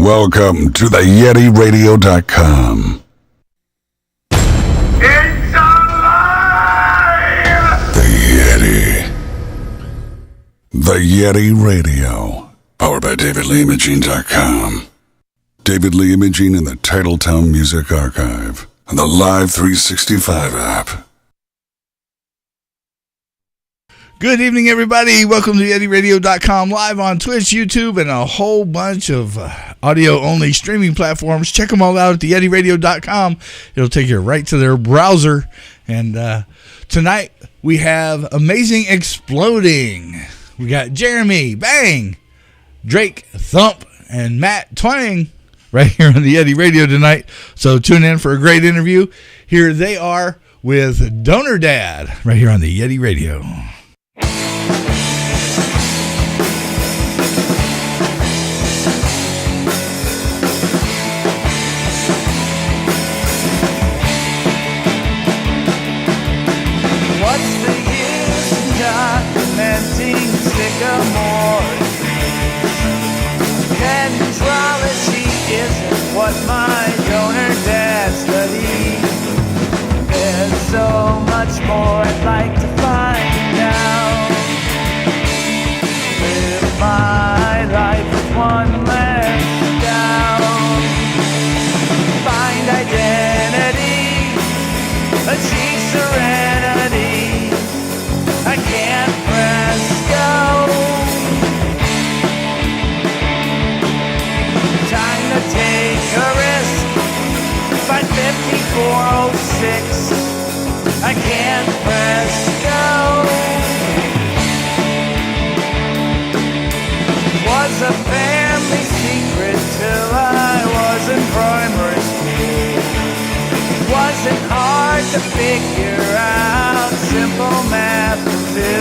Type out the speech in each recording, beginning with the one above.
Welcome to the YetiRadio.com. It's alive! The Yeti. The Yeti Radio. Powered by DavidLeeImaging.com. David Lee Imaging in the Titletown Music Archive. And the Live 365 app. Good evening, everybody. Welcome to YetiRadio.com, live on Twitch, YouTube, and a whole bunch of audio-only streaming platforms. Check them all out at the YetiRadio.com. It'll take you right to their browser. And tonight, we have Amazing Exploding. We got Jeremy, Bang, Drake, Thump, and Matt Twang right here on the Yeti Radio tonight. So tune in for a great interview. Here they are with Donor Dad right here on the Yeti Radio. What my donor dad studied. There's so much more I'd like to find out. Live my life with one less down. Find identity, achieve serenity. I can't press go. Time to take a risk. Find 5406. I can't press go. Was a family secret till I was in primary school. Wasn't hard to figure out. Simple math to do.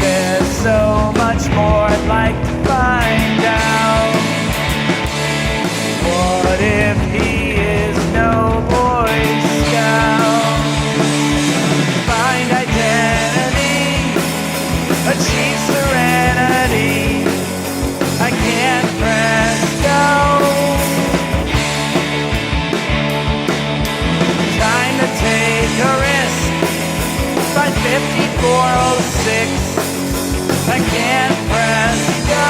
There's so much more I'd like to find out. What if he is no Boy Scout? Find identity, achieve serenity. I can't press go. Time to take a risk. Find 5406. I can't press go.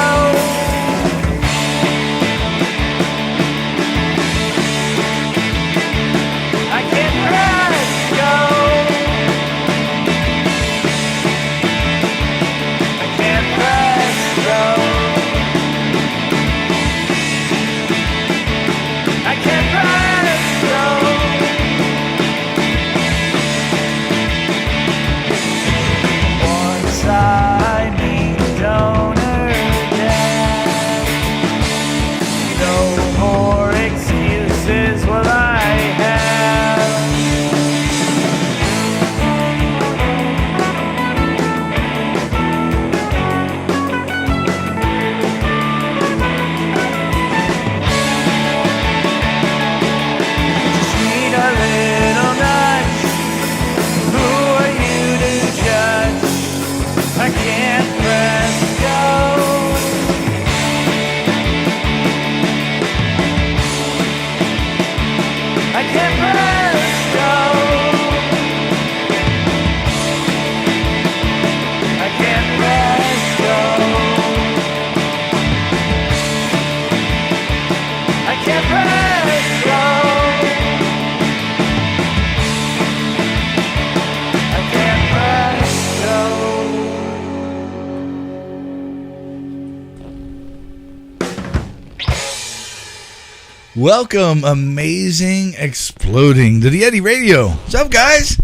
Welcome, Amazing Exploding, to the Yeti Radio. What's up, guys?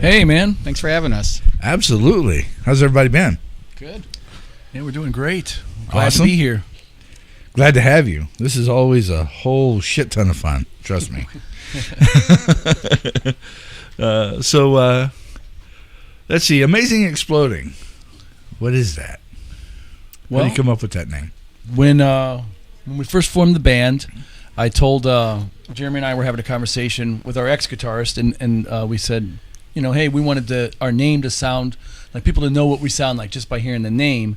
Hey, man. Thanks for having us. Absolutely. How's everybody been? Good. Yeah, we're doing great. Glad Awesome. to be here. Glad to have you. This is always a whole shit ton of fun. Trust me. So, let's see. Amazing Exploding. What is that? How did you come up with that name? When we first formed the band, I told Jeremy and I were having a conversation with our ex-guitarist, and we said, you know, hey, we wanted our name to sound like people to know what we sound like just by hearing the name.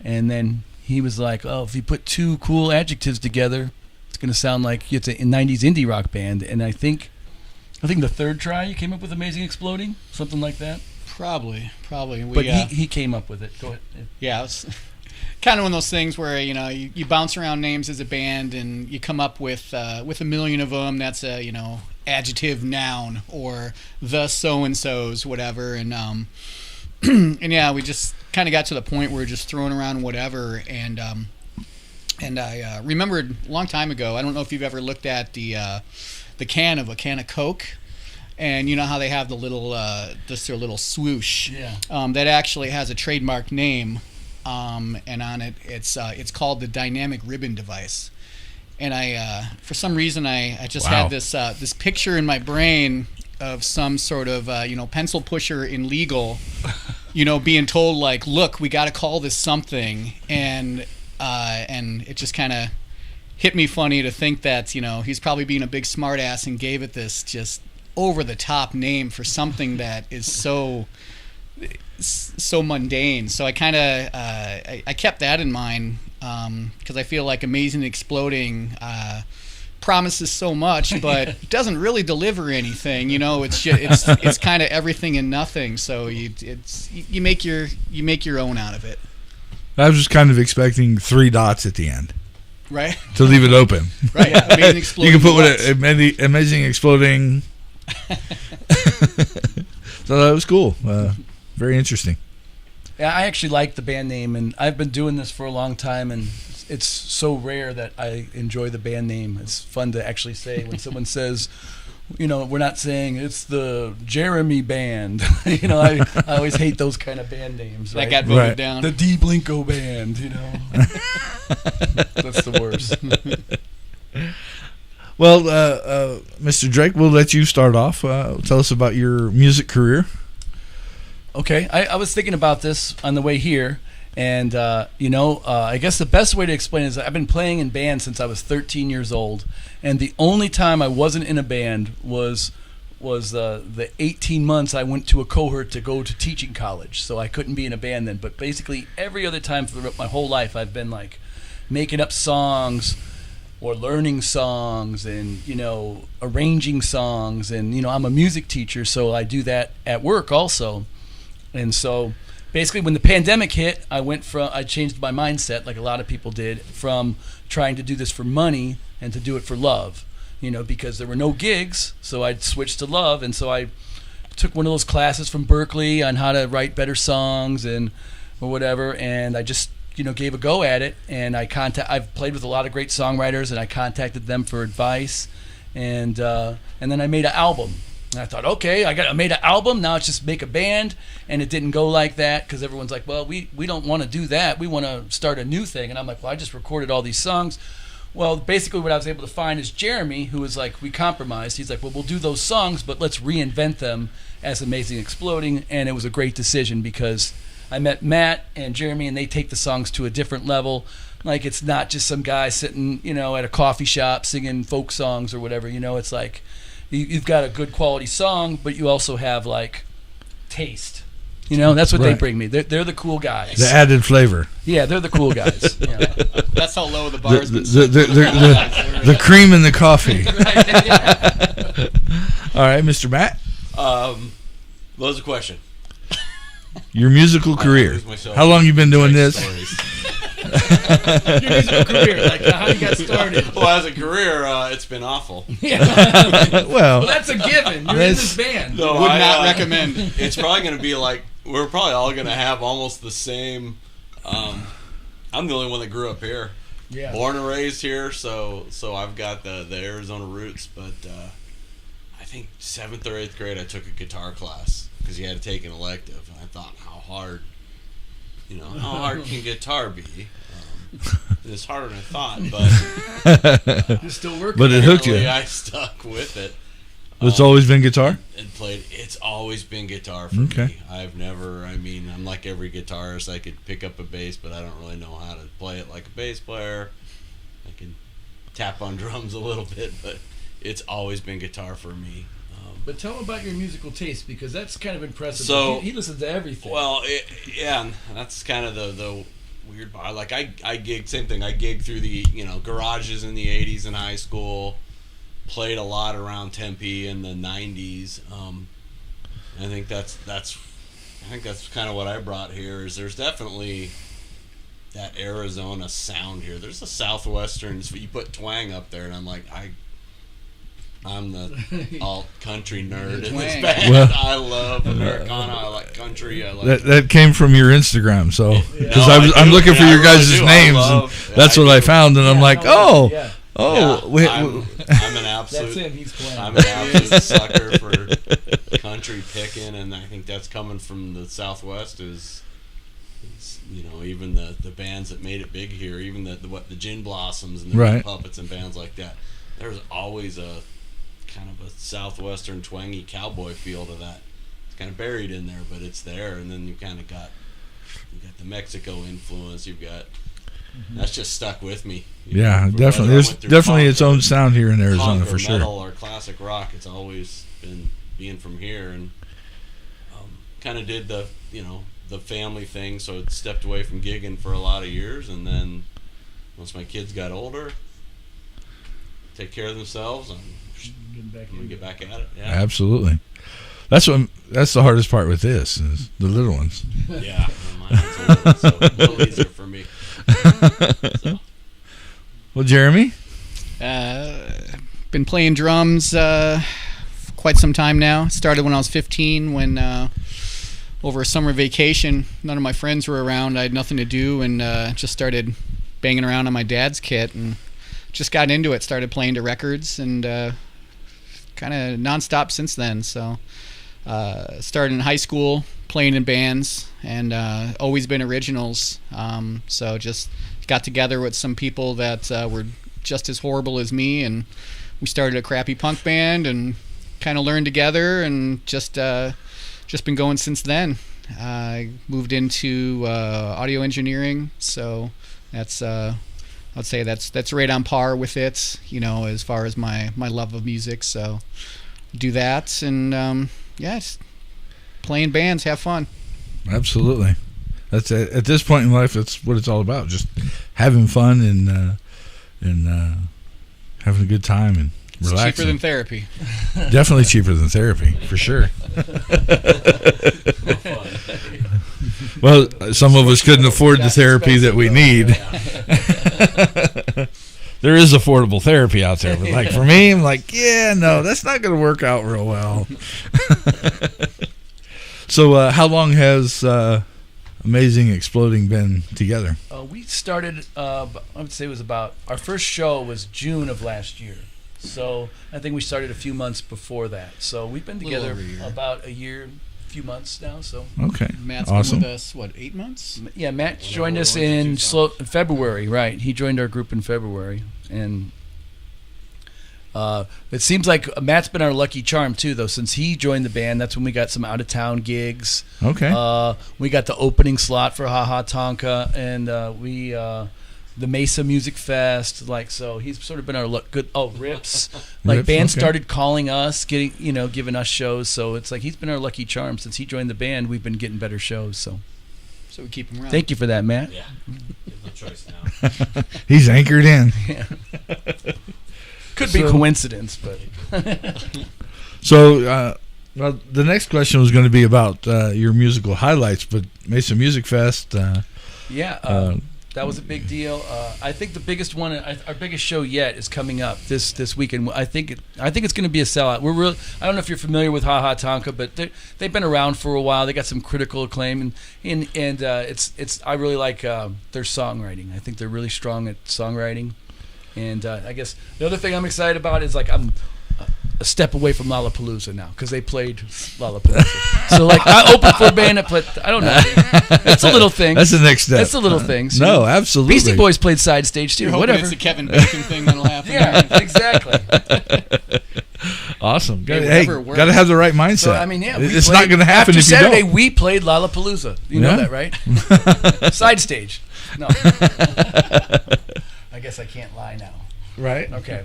And then he was like, "Oh, if you put two cool adjectives together, it's gonna sound like it's a 90s indie rock band." And I think the third try you came up with Amazing Exploding, something like that. Probably. But he came up with it. Go ahead. Yeah, it's kind of one of those things where you bounce around names as a band and you come up with a million of them. That's a adjective, noun, or the so and so's, whatever. And and yeah, we just kind of got to the point where we're just throwing around whatever. And I remembered a long time ago. I don't know if you've ever looked at the can of Coke. And you know how they have the little, just their little swoosh. Yeah. That actually has a trademark name, and on it, it's called the dynamic ribbon device. And I, for some reason, I just had this picture in my brain of some sort of pencil pusher in legal, being told like, look, we got to call this something, and it just kind of hit me funny to think that he's probably being a big smartass and gave it this just over the top name for something that is so mundane. So I kind of I kept that in mind because I feel like Amazing Exploding promises so much but doesn't really deliver anything. It's just, it's kind of everything and nothing. So you make your own out of it. I was just kind of expecting 3 dots at the end. Right. To leave it open. Right. Yeah. Amazing Exploding. You can put Amazing Exploding. So that was cool. Very interesting. Yeah, I actually like the band name, and I've been doing this for a long time, and it's so rare that I enjoy the band name. It's fun to actually say when someone says, we're not saying it's the Jeremy Band. I always hate those kind of band names. Right? That got voted down. The D Blinko Band, That's the worst. Well, Mr. Drake, we'll let you start off. Tell us about your music career. Okay, I was thinking about this on the way here, and I guess the best way to explain it is I've been playing in bands since I was 13 years old, and the only time I wasn't in a band was the 18 months I went to a cohort to go to teaching college, so I couldn't be in a band then. But basically every other time for my whole life I've been like making up songs or learning songs and arranging songs, and I'm a music teacher, so I do that at work also. And so basically when the pandemic hit, I changed my mindset, like a lot of people did, from trying to do this for money and to do it for love, because there were no gigs, so I switched to love. And so I took one of those classes from Berkeley on how to write better songs or whatever, and I just gave a go at it. And I've played with a lot of great songwriters, and I contacted them for advice, and then I made an album. And I thought, okay, I made an album, now it's just make a band. And it didn't go like that, because everyone's like, well, we don't want to do that, we want to start a new thing. And I'm like, well, I just recorded all these songs. Well, basically what I was able to find is Jeremy, who was like, we compromised. He's like, well, we'll do those songs, but let's reinvent them as Amazing Exploding. And it was a great decision, because I met Matt and Jeremy, and they take the songs to a different level. Like, it's not just some guy sitting, at a coffee shop singing folk songs or whatever. It's like you've got a good quality song, but you also have like taste. That's what they bring me. They're the cool guys. The added flavor. Yeah, they're the cool guys. That's how low the bar's been. The cream in the coffee. All right, Mr. Matt. What was the question? Your musical career. How long you been doing this? Your musical career, like how you got started. Well, as a career, it's been awful. Well, that's a given. You're in this band. No, Would not recommend. It's probably going to be like, we're probably all going to have almost the same. I'm the only one that grew up here. Yeah. Born and raised here, so I've got the Arizona roots. But I think 7th or 8th grade, I took a guitar class because you had to take an elective, and I thought, how hard can guitar be? It's harder than I thought, but you're still working. But it hooked you. I stuck with it. It's always been guitar? And played. It's always been guitar for me. I've never. I'm like every guitarist. I could pick up a bass, but I don't really know how to play it like a bass player. I can tap on drums a little bit, but it's always been guitar for me. But tell him about your musical taste, because that's kind of impressive. So he listens to everything. Well, yeah, that's kind of the weird bar. Like I gigged, same thing. I gigged through the garages in the '80s in high school. Played a lot around Tempe in the '90s. I think that's kind of what I brought here. Is there's definitely that Arizona sound here. There's a Southwestern. You put twang up there, and I'm like I'm the alt country nerd in this band. Well, I love Americana. I like country. I like that came from your Instagram, so because I'm looking for your guys' names, and that's what I found, and I'm like, I'm an absolute. That's him. He's playing. I'm an absolute sucker for country picking, and I think that's coming from the Southwest. Is even the bands that made it big here, even the Gin Blossoms and the right. Puppets and bands like that. There's always a kind of a Southwestern twangy cowboy feel to that. It's kind of buried in there, but it's there. And then you kind of got the Mexico influence. You've got that's just stuck with me. Definitely. There's definitely its own sound here in Arizona for sure. Metal or classic rock. It's always been being from here, and kind of did the family thing. So it stepped away from gigging for a lot of years, and then once my kids got older, take care of themselves, I'm gonna get back at it. Yeah. Absolutely. That's the hardest part with this is the little ones. Yeah, mine's a little easier for me. So. Well, Jeremy, been playing drums quite some time now. Started when I was 15 when over a summer vacation, none of my friends were around. I had nothing to do, and just started banging around on my dad's kit and just got into it. Started playing to records and kind of nonstop since then. So started in high school playing in bands and always been originals. So just got together with some people that were just as horrible as me, and we started a crappy punk band and kind of learned together, and just been going since then. I moved into audio engineering, so that's I'd say that's right on par with it, as far as my love of music. So do that, and just playing bands, have fun. Absolutely. That's at this point in life, that's what it's all about. Just having fun and having a good time and relaxing. It's cheaper than therapy. Definitely cheaper than therapy, for sure. Well, some of us couldn't afford the therapy that we need. There is affordable therapy out there, but like for me, I'm like, no, that's not going to work out real well. So how long has Amazing Exploding been together? We started, I would say it was about, our first show was June of last year. So I think we started a few months before that. So we've been together about a year, few months now. So okay, Matt's awesome. been with us, 8 months? Yeah, Matt joined us in February, right? He joined our group in February, and it seems like Matt's been our lucky charm too, though. Since he joined the band, that's when we got some out of town gigs. Okay. We got the opening slot for Ha Ha Tonka, and we. The Mesa Music Fest, so he's sort of been our good. Oh, Rips, bands started calling us, giving us shows. So it's like he's been our lucky charm since he joined the band. We've been getting better shows. So we keep him around. Thank you for that, Matt. Yeah, no choice now. He's anchored in. Yeah. Could be coincidence, but. So, well, the next question was going to be about your musical highlights, but Mesa Music Fest. That was a big deal. I think the biggest one, our biggest show yet, is coming up this weekend. I think it's going to be a sellout. I don't know if you're familiar with Ha Ha Tonka, but they've been around for a while. They got some critical acclaim, and it's I really like their songwriting. I think they're really strong at songwriting, and I guess the other thing I'm excited about is I'm a step away from Lollapalooza now because they played Lollapalooza. So I opened for a band that played. I don't know. That's a little thing. That's the next step. That's the little things. No, absolutely. Beastie Boys played side stage too. You're hoping Whatever. It's a Kevin Bacon thing that'll happen. Yeah, exactly. Awesome. Hey, got to have the right mindset. So it's not going to happen if you don't. After Saturday, we played Lollapalooza. You know that, right? Side stage. No. I guess I can't lie now. Right. Okay.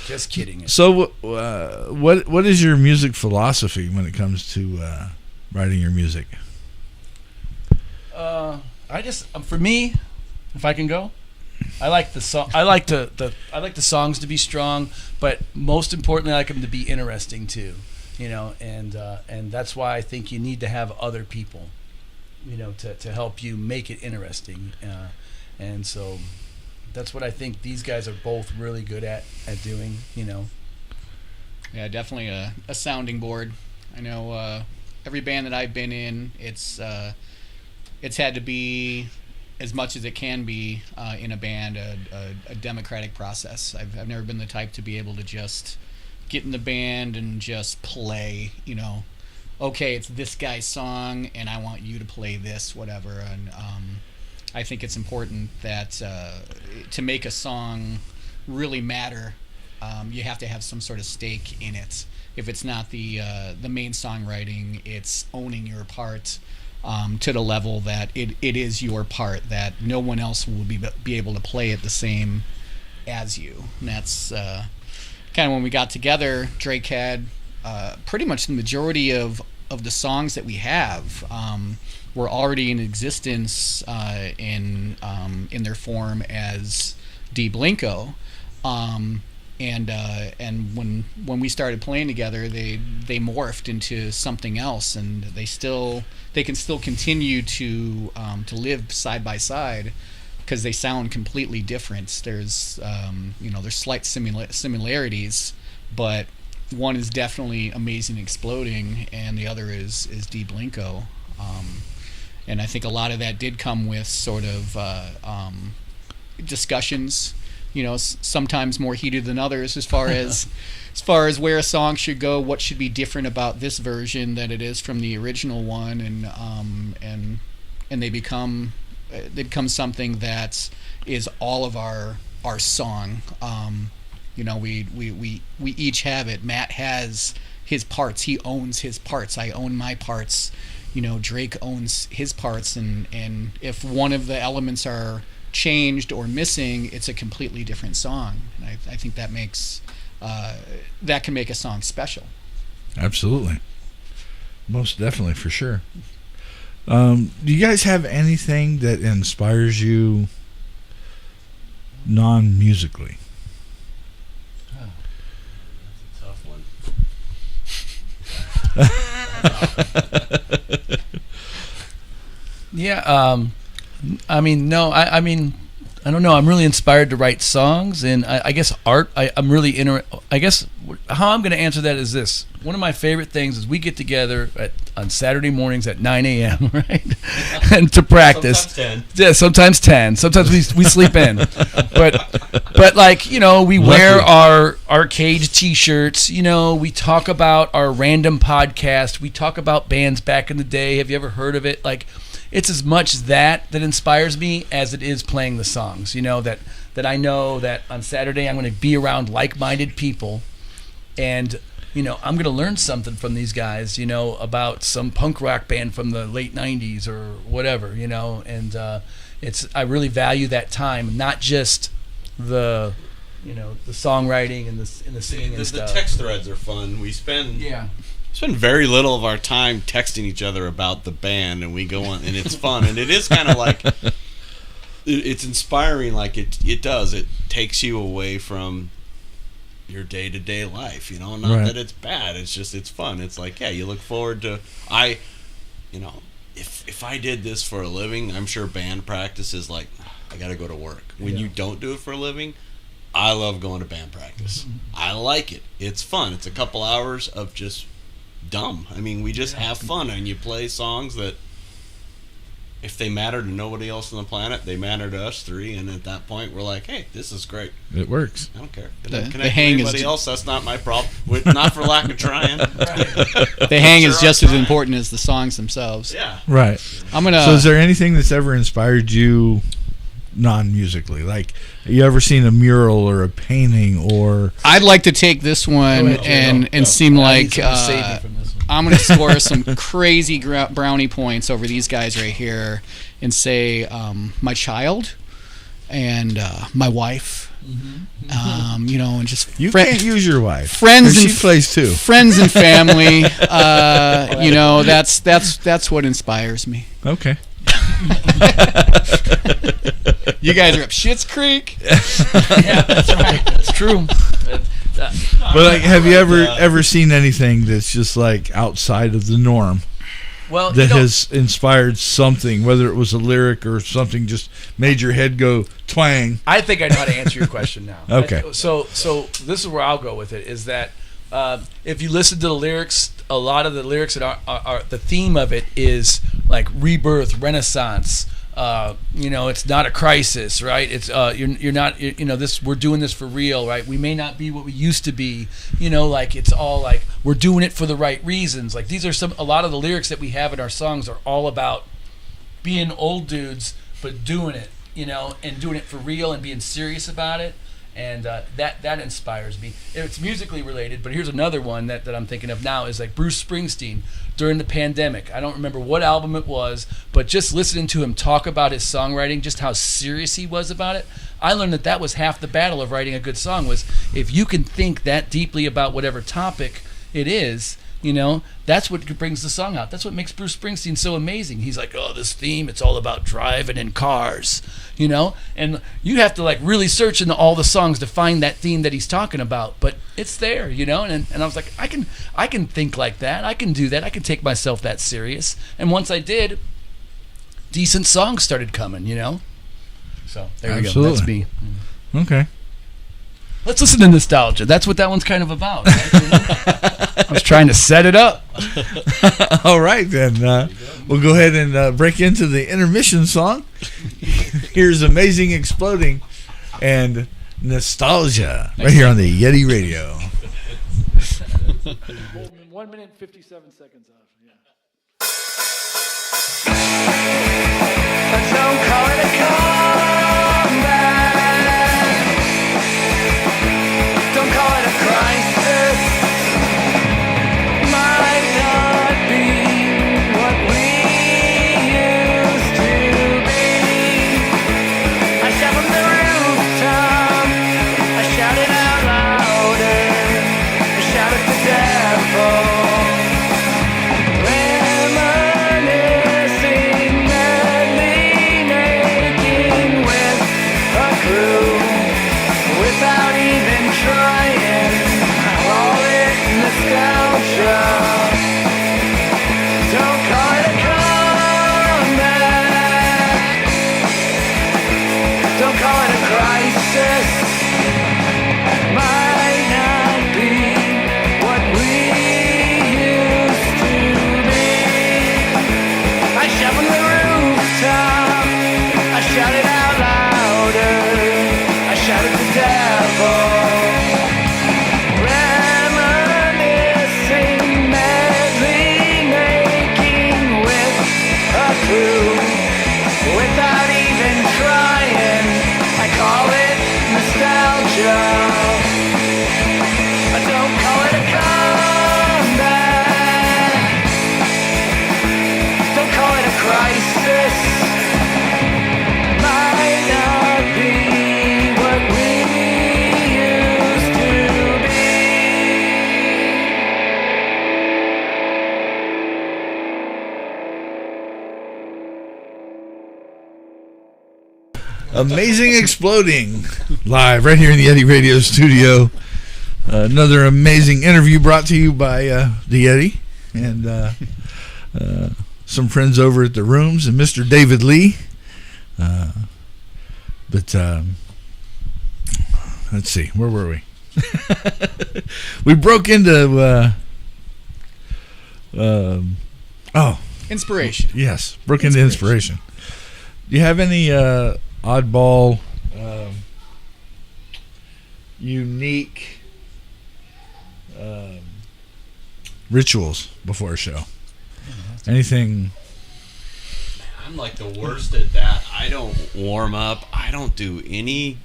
Just kidding. So, what is your music philosophy when it comes to writing your music? I just for me, if I can go, I like the song. I like the songs to be strong, but most importantly, I like them to be interesting too. And that's why I think you need to have other people, to help you make it interesting. And so that's what I think these guys are both really good at doing. Yeah, definitely a sounding board. I know every band that I've been in, it's had to be, as much as it can be in a band, a democratic process. I've never been the type to be able to just get in the band and just play, okay, it's this guy's song and I want you to play this, whatever. And I think it's important that to make a song really matter, you have to have some sort of stake in it. If it's not the main songwriting, it's owning your part to the level that it is your part, that no one else will be able to play it the same as you. And that's kind of when we got together. Drake had pretty much the majority of the songs that we have were already in existence in their form as D Blinko. And when we started playing together, they morphed into something else, and they can still continue to live side by side, because they sound completely different. There's there's slight similarities, but one is definitely Amazing Exploding, and the other is D Blinko. And I think a lot of that did come with sort of discussions. Sometimes more heated than others, as far as where a song should go, what should be different about this version than it is from the original one, and they become something that is all of our song. We each have it. Matt has his parts. He owns his parts. I own my parts. Drake owns his parts, and if one of the elements are changed or missing, it's a completely different song. And I think that makes that can make a song special. Absolutely, most definitely, for sure. Do you guys have anything that inspires you non-musically? Oh, that's a tough one. Yeah, I mean, no, I mean, I don't know. I'm really inspired to write songs, and I guess art. I'm really I guess how I'm going to answer that is this. One of my favorite things is we get together on Saturday mornings at 9 a.m., right? And to practice. Sometimes 10. Yeah, sometimes 10. Sometimes we sleep in. But like, we wear our Cage t-shirts. We talk about our random podcast. We talk about bands back in the day. Have you ever heard of it? Like, it's as much that inspires me as it is playing the songs. That I know that on Saturday I'm going to be around like-minded people, and I'm going to learn something from these guys, about some punk rock band from the late 90s or whatever, and I really value that time, not just the songwriting and the singing and stuff. The text threads are fun. We spend very little of our time texting each other about the band, and we go on, and it's fun, and it is kind of like it's inspiring. Like it takes you away from your day-to-day life, not right. that it's bad, it's just it's fun. It's like, yeah, you look forward to if I did this for a living, I'm sure band practice is like, I gotta go to work. When you don't do it for a living, I love going to band practice. I like it. It's fun. It's a couple hours of just dumb. I mean, we just have fun, and you play songs that if they matter to nobody else on the planet, they matter to us three, and at that point we're like, hey, this is great. It works. I don't care. The Connect hang with anybody else, that's not my problem. Not for lack of trying. The hang is just as important as the songs themselves. Yeah. Right. So is there anything that's ever inspired you non-musically? Like, you ever seen a mural or a painting? Or I'd like to take this one and seem like I'm going to score some crazy brownie points over these guys right here and say my child and my wife. And just you can't use your wife. Friends, and she plays too. Friends and family. That's what inspires me. Okay. You guys are up Schitt's Creek. Yeah, that's right. That's true. But like, have you ever seen anything that's just like outside of the norm Well, that has inspired something, whether it was a lyric or something just made your head go twang? I think I know how to answer your question now. Okay. So this is where I'll go with it, is that if you listen to the lyrics, a lot of the lyrics that are the theme of it is like rebirth, renaissance. It's not a crisis, right? It's you're not, this, we're doing this for real, right? We may not be what we used to be, like it's all like we're doing it for the right reasons. Like these are a lot of the lyrics that we have in our songs are all about being old dudes, but doing it, and doing it for real and being serious about it. And that inspires me. It's musically related, but here's another one that I'm thinking of now is like Bruce Springsteen during the pandemic. I don't remember what album it was, but just listening to him talk about his songwriting, just how serious he was about it, I learned that was half the battle of writing a good song, was if you can think that deeply about whatever topic it is, that's what brings the song out. That's what makes Bruce Springsteen so amazing. He's like, oh, this theme, it's all about driving in cars, and you have to like really search into all the songs to find that theme that he's talking about, but it's there, and I was like, I can think like that. I can do that. I can take myself that serious. And once I did, decent songs started coming, So there you go. That's me. Okay. Let's listen to Nostalgia. That's what that one's kind of about. Right? I was trying to set it up. All right, then. We'll go ahead and break into the intermission song. Here's Amazing Exploding and Nostalgia right here on the Yeti Radio. 1 minute and 57 seconds off. Yeah. Don't call it a comeback. Don't call it a crisis. Might not be what we used to be. I shout from the rooftop. I shout it out louder. I shout at the devil. Amazing Exploding, live right here in the Yeti Radio studio. Another amazing interview brought to you by the Yeti and some friends over at the Rooms and Mr. David Lee. But let's see, where were we? We broke into Inspiration. Yes, broke into inspiration. Do you have any oddball, unique rituals before a show? Anything? I'm like the worst at that. I don't warm up. I don't do any.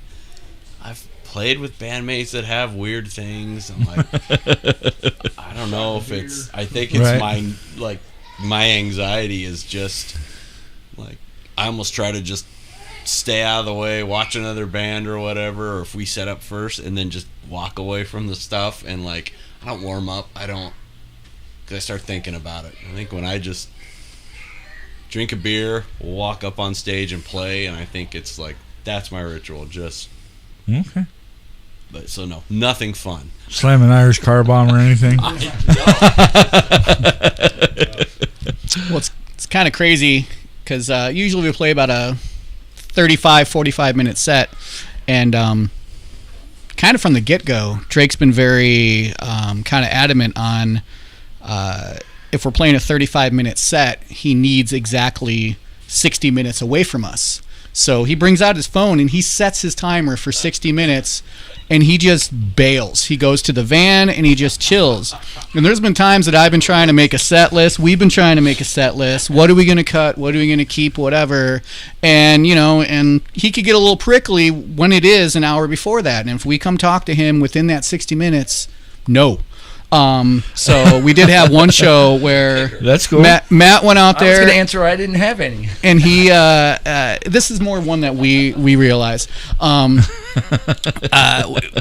I've played with bandmates that have weird things. I'm like, I don't know if it's. I think it's right. my anxiety is just like I almost try to just stay out of the way, watch another band or whatever, or if we set up first and then just walk away from the stuff, and like I don't warm up. I don't, because I start thinking about it. I think when I just drink a beer, walk up on stage and play, and I think it's like that's my ritual. Just Okay. but so no, nothing fun. Slam an Irish car bomb or anything? Well, it's kind of crazy because usually we play about a 35, 45-minute set, and kind of from the get-go, Drake's been very kind of adamant on if we're playing a 35-minute set, he needs exactly 60 minutes away from us. So he brings out his phone and he sets his timer for 60 minutes, and he just bails. He goes to the van and he just chills. And there's been times that I've been trying to make a set list. We've been trying to make a set list. What are we going to cut? What are we going to keep? Whatever. And, and he could get a little prickly when it is an hour before that. And if we come talk to him within that 60 minutes, no. So we did have one show where that's cool. Matt went out there. I was going to answer I didn't have any. And he, this is more one that we realized.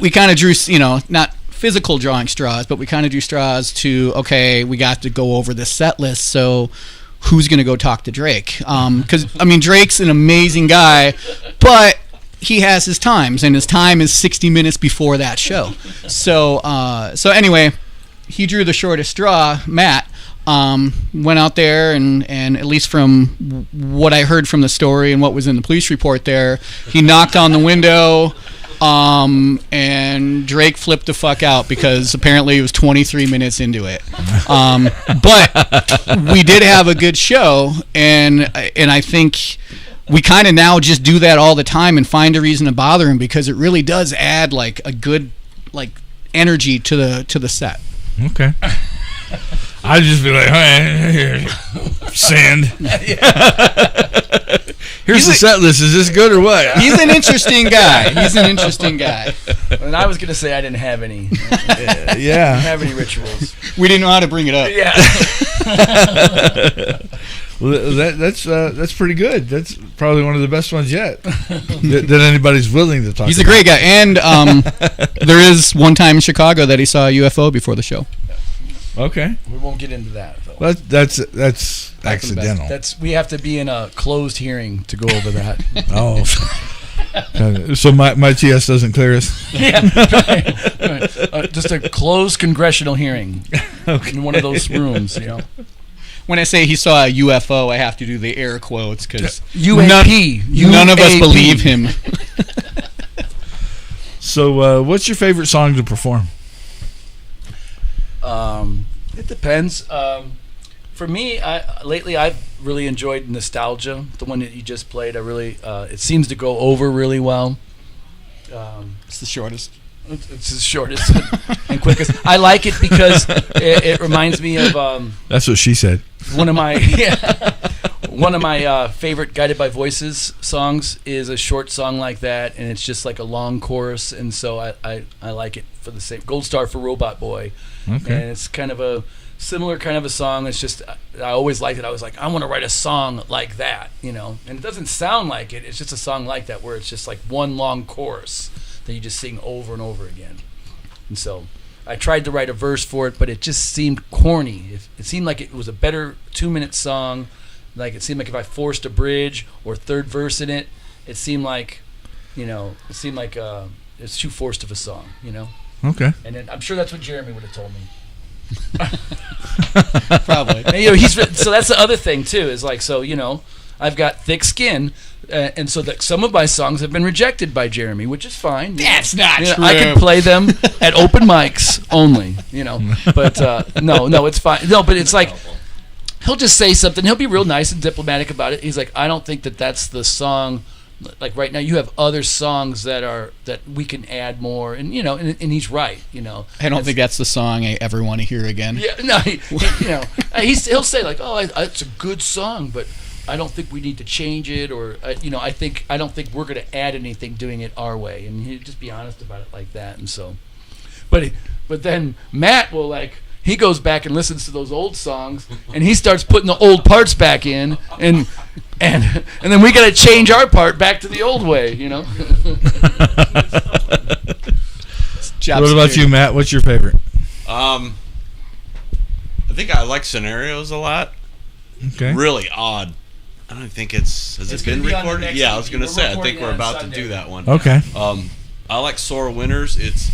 We kind of drew, not physical drawing straws, but we kind of drew straws to, okay, we got to go over this set list. So who's going to go talk to Drake? Because, Drake's an amazing guy, but he has his times, and his time is 60 minutes before that show. So anyway, he drew the shortest straw. Matt went out there, and at least from what I heard from the story and what was in the police report there, he knocked on the window, and Drake flipped the fuck out because apparently he was 23 minutes into it. But we did have a good show, and I think we kind of now just do that all the time and find a reason to bother him because it really does add like a good energy to the set. Okay. I'd just be like, hey, sand. Here's the set list. Is this good or what? He's an interesting guy. And I was going to say I didn't have any. Yeah. Didn't have any rituals. We didn't know how to bring it up. Yeah. Well, that's pretty good. That's probably one of the best ones yet that anybody's willing to talk. He's a great guy, and there is one time in Chicago that he saw a UFO before the show. Okay, we won't get into that though. That's accidental. We have to be in a closed hearing to go over that. Oh, so my TS doesn't clear us. Yeah, right. Just a closed congressional hearing in one of those rooms, When I say he saw a UFO, I have to do the air quotes because UAP. None of us believe him. So, what's your favorite song to perform? It depends. For me, lately I've really enjoyed Nostalgia, the one that you just played. It seems to go over really well. It's the shortest. It's the shortest and quickest. I like it because it reminds me of. That's what she said. One of my favorite Guided by Voices songs is a short song like that, and it's just like a long chorus, and so I like it for the same. Gold Star for Robot Boy, okay. And it's kind of a similar kind of a song. It's just I always liked it. I was like, I want to write a song like that, and it doesn't sound like it. It's just a song like that where it's just like one long chorus that you just sing over and over again. And so I tried to write a verse for it, but it just seemed corny. It seemed like it was a better 2-minute song. Like it seemed like if I forced a bridge or third verse in it, it seemed like, it's too forced of a song, Okay. And then I'm sure that's what Jeremy would have told me. Probably. And, so that's the other thing too. Is like I've got thick skin, and so that some of my songs have been rejected by Jeremy, which is fine. That's not true. I can play them at open mics only, But no, it's fine. No, but it's like he'll just say something. He'll be real nice and diplomatic about it. He's like, I don't think that's the song. Like right now, you have other songs that we can add more, and and he's right. I don't think that's the song I ever want to hear again. Yeah, no, he'll say like, oh, it's a good song, but I don't think we need to change it, or I don't think we're going to add anything doing it our way, and he'd just be honest about it like that. And so, but then Matt will he goes back and listens to those old songs, and he starts putting the old parts back in, and then we got to change our part back to the old way, What about you, Matt? What's your favorite? I think I like Scenarios a lot. Okay. Really odd I don't think has it been gonna be on the recorded? next Yeah, I was EP. going to We're say, I recording think it we're on about Sunday. to do that one. Okay. I like Sore Winners. It's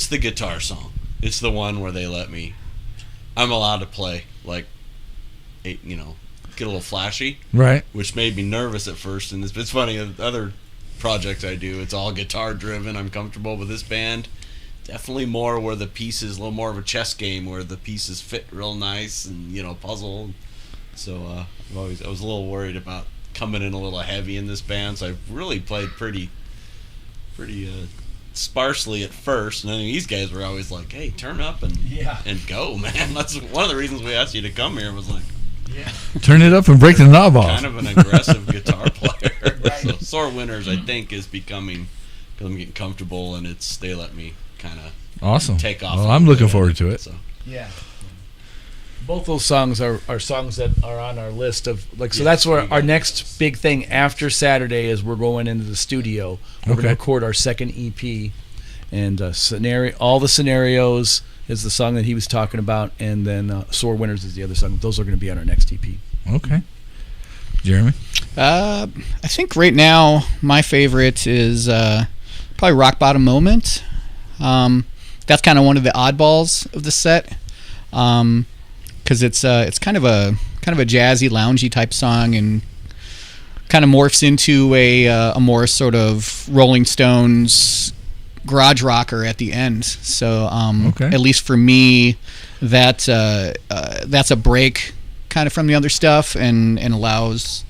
the guitar song. It's the one where they let me. I'm allowed to play like, get a little flashy, Right. which made me nervous at first. And it's funny. Other projects I do, it's all guitar driven. I'm comfortable with this band. Definitely more where the pieces, a little more of a chess game where the pieces fit real nice and puzzle. So I was a little worried about coming in a little heavy in this band. So I've really played pretty sparsely at first, and then these guys were always like, "Hey, turn up and go, man." That's one of the reasons we asked you to come here. Was like, Turn it up and break the knob off. kind of an aggressive guitar player. Right. So Sore Winners, I think, is becoming because I'm getting comfortable, and they let me kind of Awesome. take off. Well, a I'm little looking bit. forward to it. So. Yeah. Both those songs are songs that are on our list of so that's where our next big thing after Saturday is we're going into the studio. We're going to record our second EP, and all the scenarios is the song that he was talking about, and then Sore Winners is the other song. Those are going to be on our next EP. Okay. Jeremy? I think right now my favorite is probably Rock Bottom Moment. That's kind of one of the oddballs of the set, because it's kind of a jazzy, loungy type song, and kind of morphs into a more sort of Rolling Stones garage rocker at the end. So at least for me, that's a break kind of from the other stuff, and allows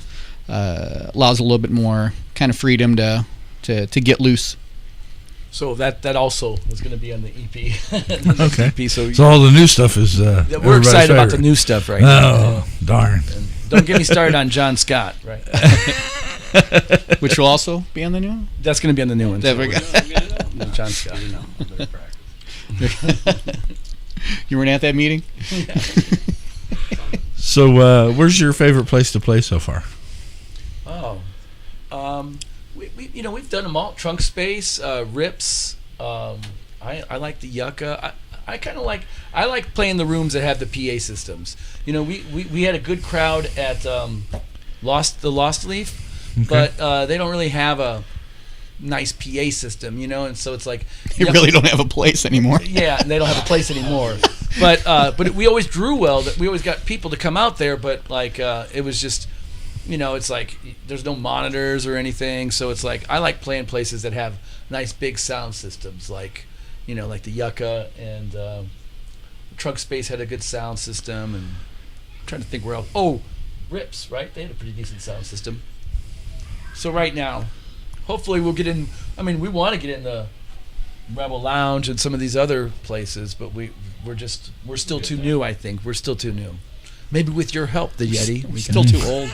a little bit more kind of freedom to get loose. So that also is going to be on the EP. Okay. EP, so all the new stuff is we're excited about the new stuff right now. Oh, darn. And don't get me started on John Scott, right? Which will also be on the new one? That's going to be on the new one. There we go. John Scott. You weren't at that meeting? So where's your favorite place to play so far? We've done them all. Trunk Space, Rips. I like the Yucca. I like playing the rooms that have the PA systems. We had a good crowd at the Lost Leaf, but they don't really have a nice PA system, and so it's like You really don't have a place anymore. Yeah, and they don't have a place anymore. But we always drew well. That we always got people to come out there, but it was just. It's like there's no monitors or anything, so it's like I like playing places that have nice big sound systems, like the Yucca, and Trunk Space had a good sound system, and I'm trying to think where else. Oh, Rips, right? They had a pretty decent sound system. So right now, hopefully we'll get in. I mean, we want to get in the Rebel Lounge and some of these other places, but we're still too new. I think we're still too new. Maybe with your help, the Yeti. We're still too old.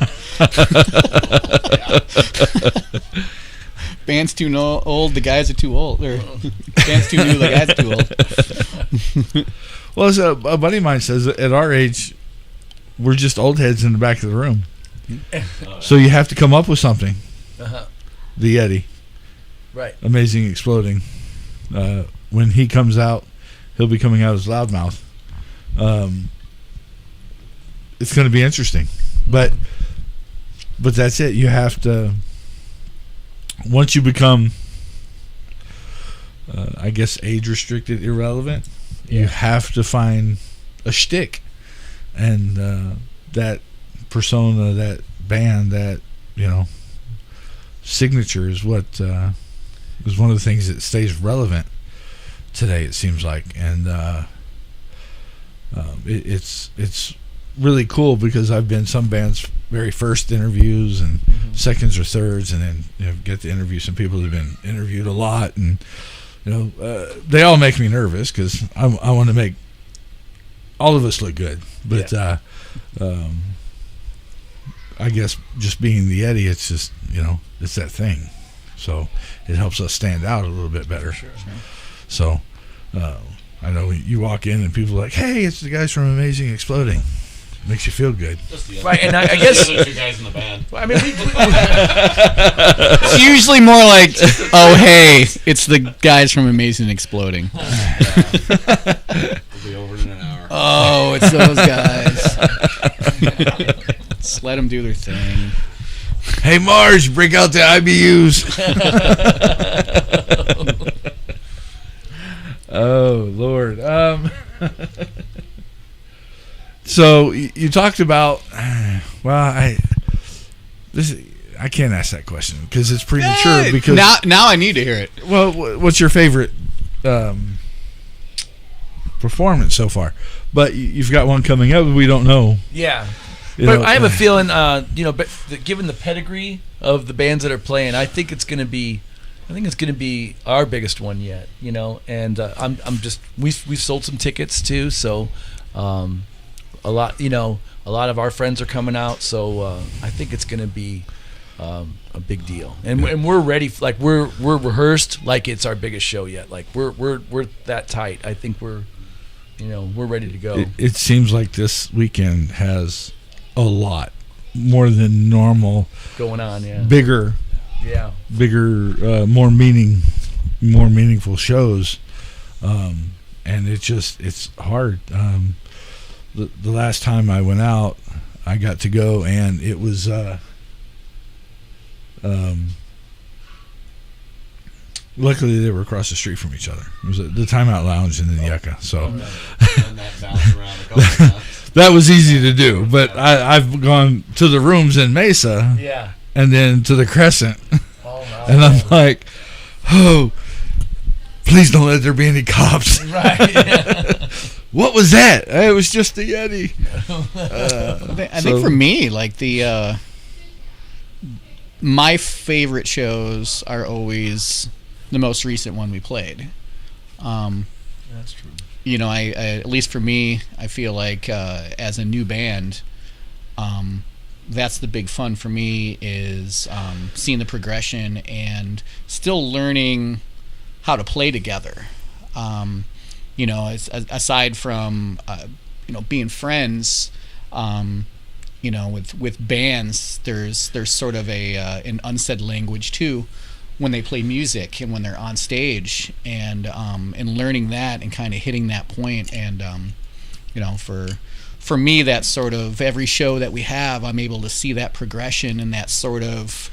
Band's too old, the guys are too old. Or band's too new, the guys are too old. Well, as a buddy of mine says, at our age, we're just old heads in the back of the room. So you have to come up with something. The Yeti. Right. Amazing Exploding. When he comes out, he'll be coming out as Loudmouth. It's going to be interesting, but that's it. You have to, once you become, I guess, age restricted, irrelevant. You have to find a shtick, and that persona, that band, that signature is what is one of the things that stays relevant today. It seems like, and it's really cool because I've been some bands' very first interviews and seconds or thirds, and then get to interview some people who've been interviewed a lot, and they all make me nervous because I want to make all of us look good, but I guess just being the Yeti, it's just it's that thing, so it helps us stand out a little bit better. Sure. So I know you walk in and people are like, "Hey, it's the guys from Amazing Exploding." Makes you feel good. Right, and I guess the other two guys in the band. I mean, It's usually more like, oh, hey, it's the guys from Amazing Exploding. We'll be over in an hour. Oh, it's those guys. Just let them do their thing. Hey, Marge, break out the IBUs. Oh, Lord. So you talked about, I can't ask that question because it's premature. Hey, because now I need to hear it. Well, what's your favorite performance so far? But you've got one coming up. We don't know. Yeah. But I have a feeling, given the pedigree of the bands that are playing, I think it's going to be our biggest one yet. And we've sold some tickets too, so a lot of our friends are coming out, so I think it's going to be a big deal, and we're ready. Like we're rehearsed like it's our biggest show yet. Like we're that tight. I think we're ready to go. It seems like this weekend has a lot more than normal going on. Yeah, bigger, more meaningful shows, and it's hard. The last time I went out, I got to go, and it was luckily they were across the street from each other. It was the Timeout Lounge and the Yucca, so that was easy to do. But I've gone to the rooms in Mesa, and then to the Crescent, and I'm like, oh, please don't let there be any cops. Right. Yeah. What was that? It was just the Yeti. I think for me, like my favorite shows are always the most recent one we played. That's true. I at least for me, I feel like as a new band, that's the big fun for me is seeing the progression and still learning how to play together. Aside from being friends, with bands, there's sort of an unsaid language too when they play music and when they're on stage, and learning that and kind of hitting that point, and for me, that's sort of every show that we have, I'm able to see that progression and that sort of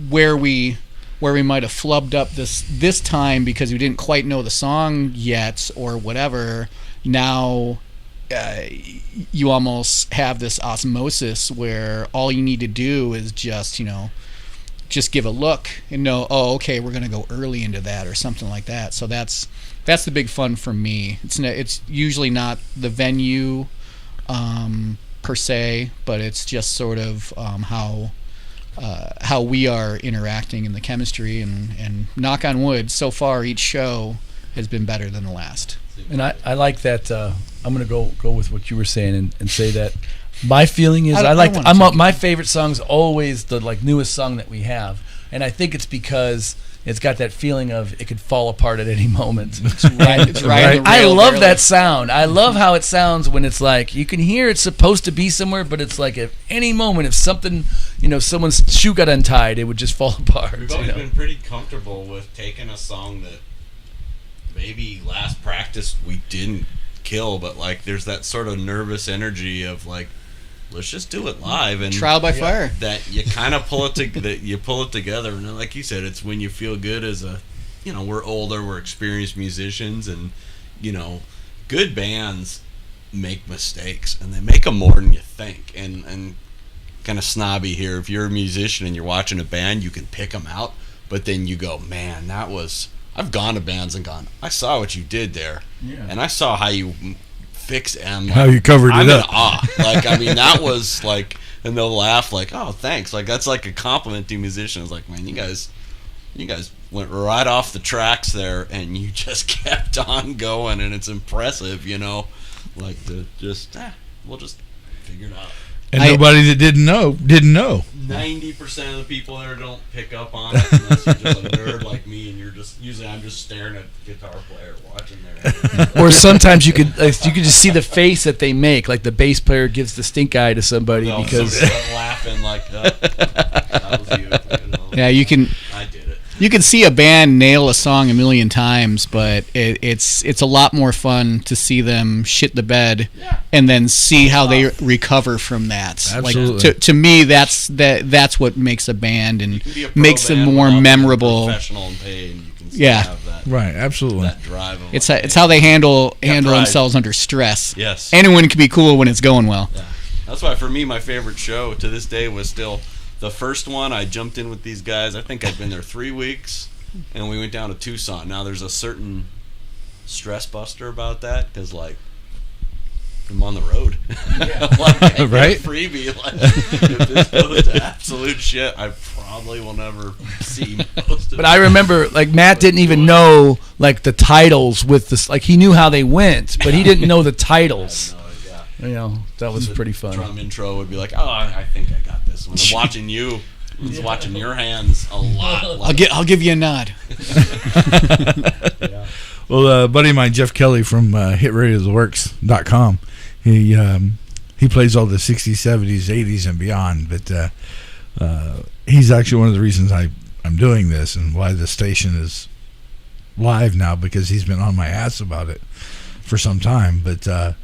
where we might have flubbed up this time because we didn't quite know the song yet or whatever. Now you almost have this osmosis where all you need to do is just give a look and know, oh, okay, we're going to go early into that or something like that. So that's the big fun for me. It's usually not the venue per se, but it's just sort of how we are interacting in the chemistry, and knock on wood, so far each show has been better than the last. And I like that. I'm going to go with what you were saying and say that my feeling is my favorite song's always the newest song that we have, and I think it's because it's got that feeling of it could fall apart at any moment. It's right. I love that sound. I love how it sounds when it's like you can hear it's supposed to be somewhere, but it's like at any moment if something, someone's shoe got untied, it would just fall apart. We've always been pretty comfortable with taking a song that maybe last practice we didn't kill, but there's that sort of nervous energy of let's just do it live, and trial by fire. That you kind of pull it together, and like you said, it's when you feel good as we're older, we're experienced musicians, and good bands make mistakes, and they make them more than you think. And kind of snobby here, if you're a musician and you're watching a band, you can pick them out, but then you go, man, that was. I've gone to bands and gone, I saw what you did there, and I saw how you. Fix and how you covered it up. I'm in awe. That was and they'll laugh oh, thanks. That's a compliment to musicians. Man, you guys went right off the tracks there, and you just kept on going, and it's impressive. We'll just figure it out. And nobody that didn't know. 90% of the people there don't pick up on it unless you're just a nerd like me, and I'm just staring at the guitar player watching their. Or sometimes you could just see the face that they make, like the bass player gives the stink eye to somebody because laughing that was you. Yeah, you can. I did it. You can see a band nail a song a million times, but it's a lot more fun to see them shit the bed and then see how they recover from that. Absolutely. Like, to me, that's what makes a band and be a pro makes them band more without being memorable. Professional and paid, and you can still Yeah. have that, Right, absolutely. that drive. Of It's how they handle pride. themselves under stress. Yes. Anyone can be cool when it's going well. Yeah. That's why for me, my favorite show to this day was still the first one. I jumped in with these guys. I think I'd been there 3 weeks, and we went down to Tucson. Now there's a certain stress buster about that because, like, I'm on the road. Like, I get Right? a freebie. Like, if this goes to absolute shit, I probably will never see most of it. But I remember, like, Matt didn't even know, like, the titles with this. Like, he knew how they went, but he didn't know the titles. You know, that was pretty fun. Drum intro would be like, oh, I think I got this one. I'm watching you. I was watching your hands a lot. I'll give you a nod. Well, a buddy of mine, Jeff Kelly from HitRadioTheWorks.com, he plays all the 60s, 70s, 80s, and beyond. But he's actually one of the reasons I'm doing this and why the station is live now, because he's been on my ass about it for some time. But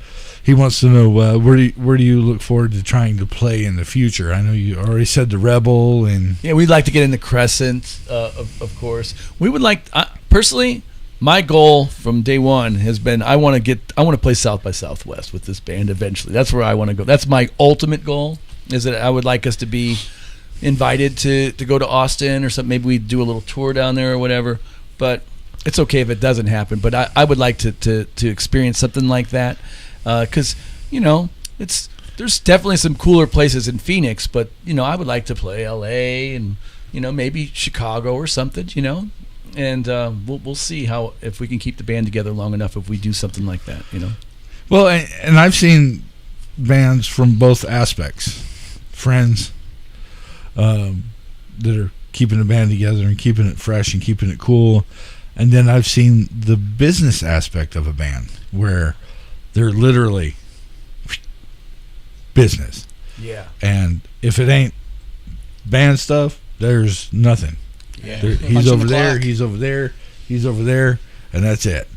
he wants to know where do you look forward to trying to play in the future? I know you already said the Rebel, and Yeah, we'd like to get in the Crescent, of course. We would like, personally, my goal from day one has been I want to play South by Southwest with this band eventually. That's where I want to go. That's my ultimate goal, is that I would like us to be invited to go to Austin or something. Maybe we do a little tour down there or whatever. But it's okay if it doesn't happen. But I would like to experience something like that, because, you know, there's definitely some cooler places in Phoenix, but, you know, I would like to play L.A. and, you know, maybe Chicago or something, you know. And we'll see if we can keep the band together long enough if we do something like that, you know. well, and I've seen bands from both aspects, friends that are keeping the band together and keeping it fresh and keeping it cool, and then I've seen the business aspect of a band where they're literally business. Yeah. And if it ain't band stuff, there's nothing. Yeah. He's Punching over the there, clock. he's over there, he's over there, and that's it.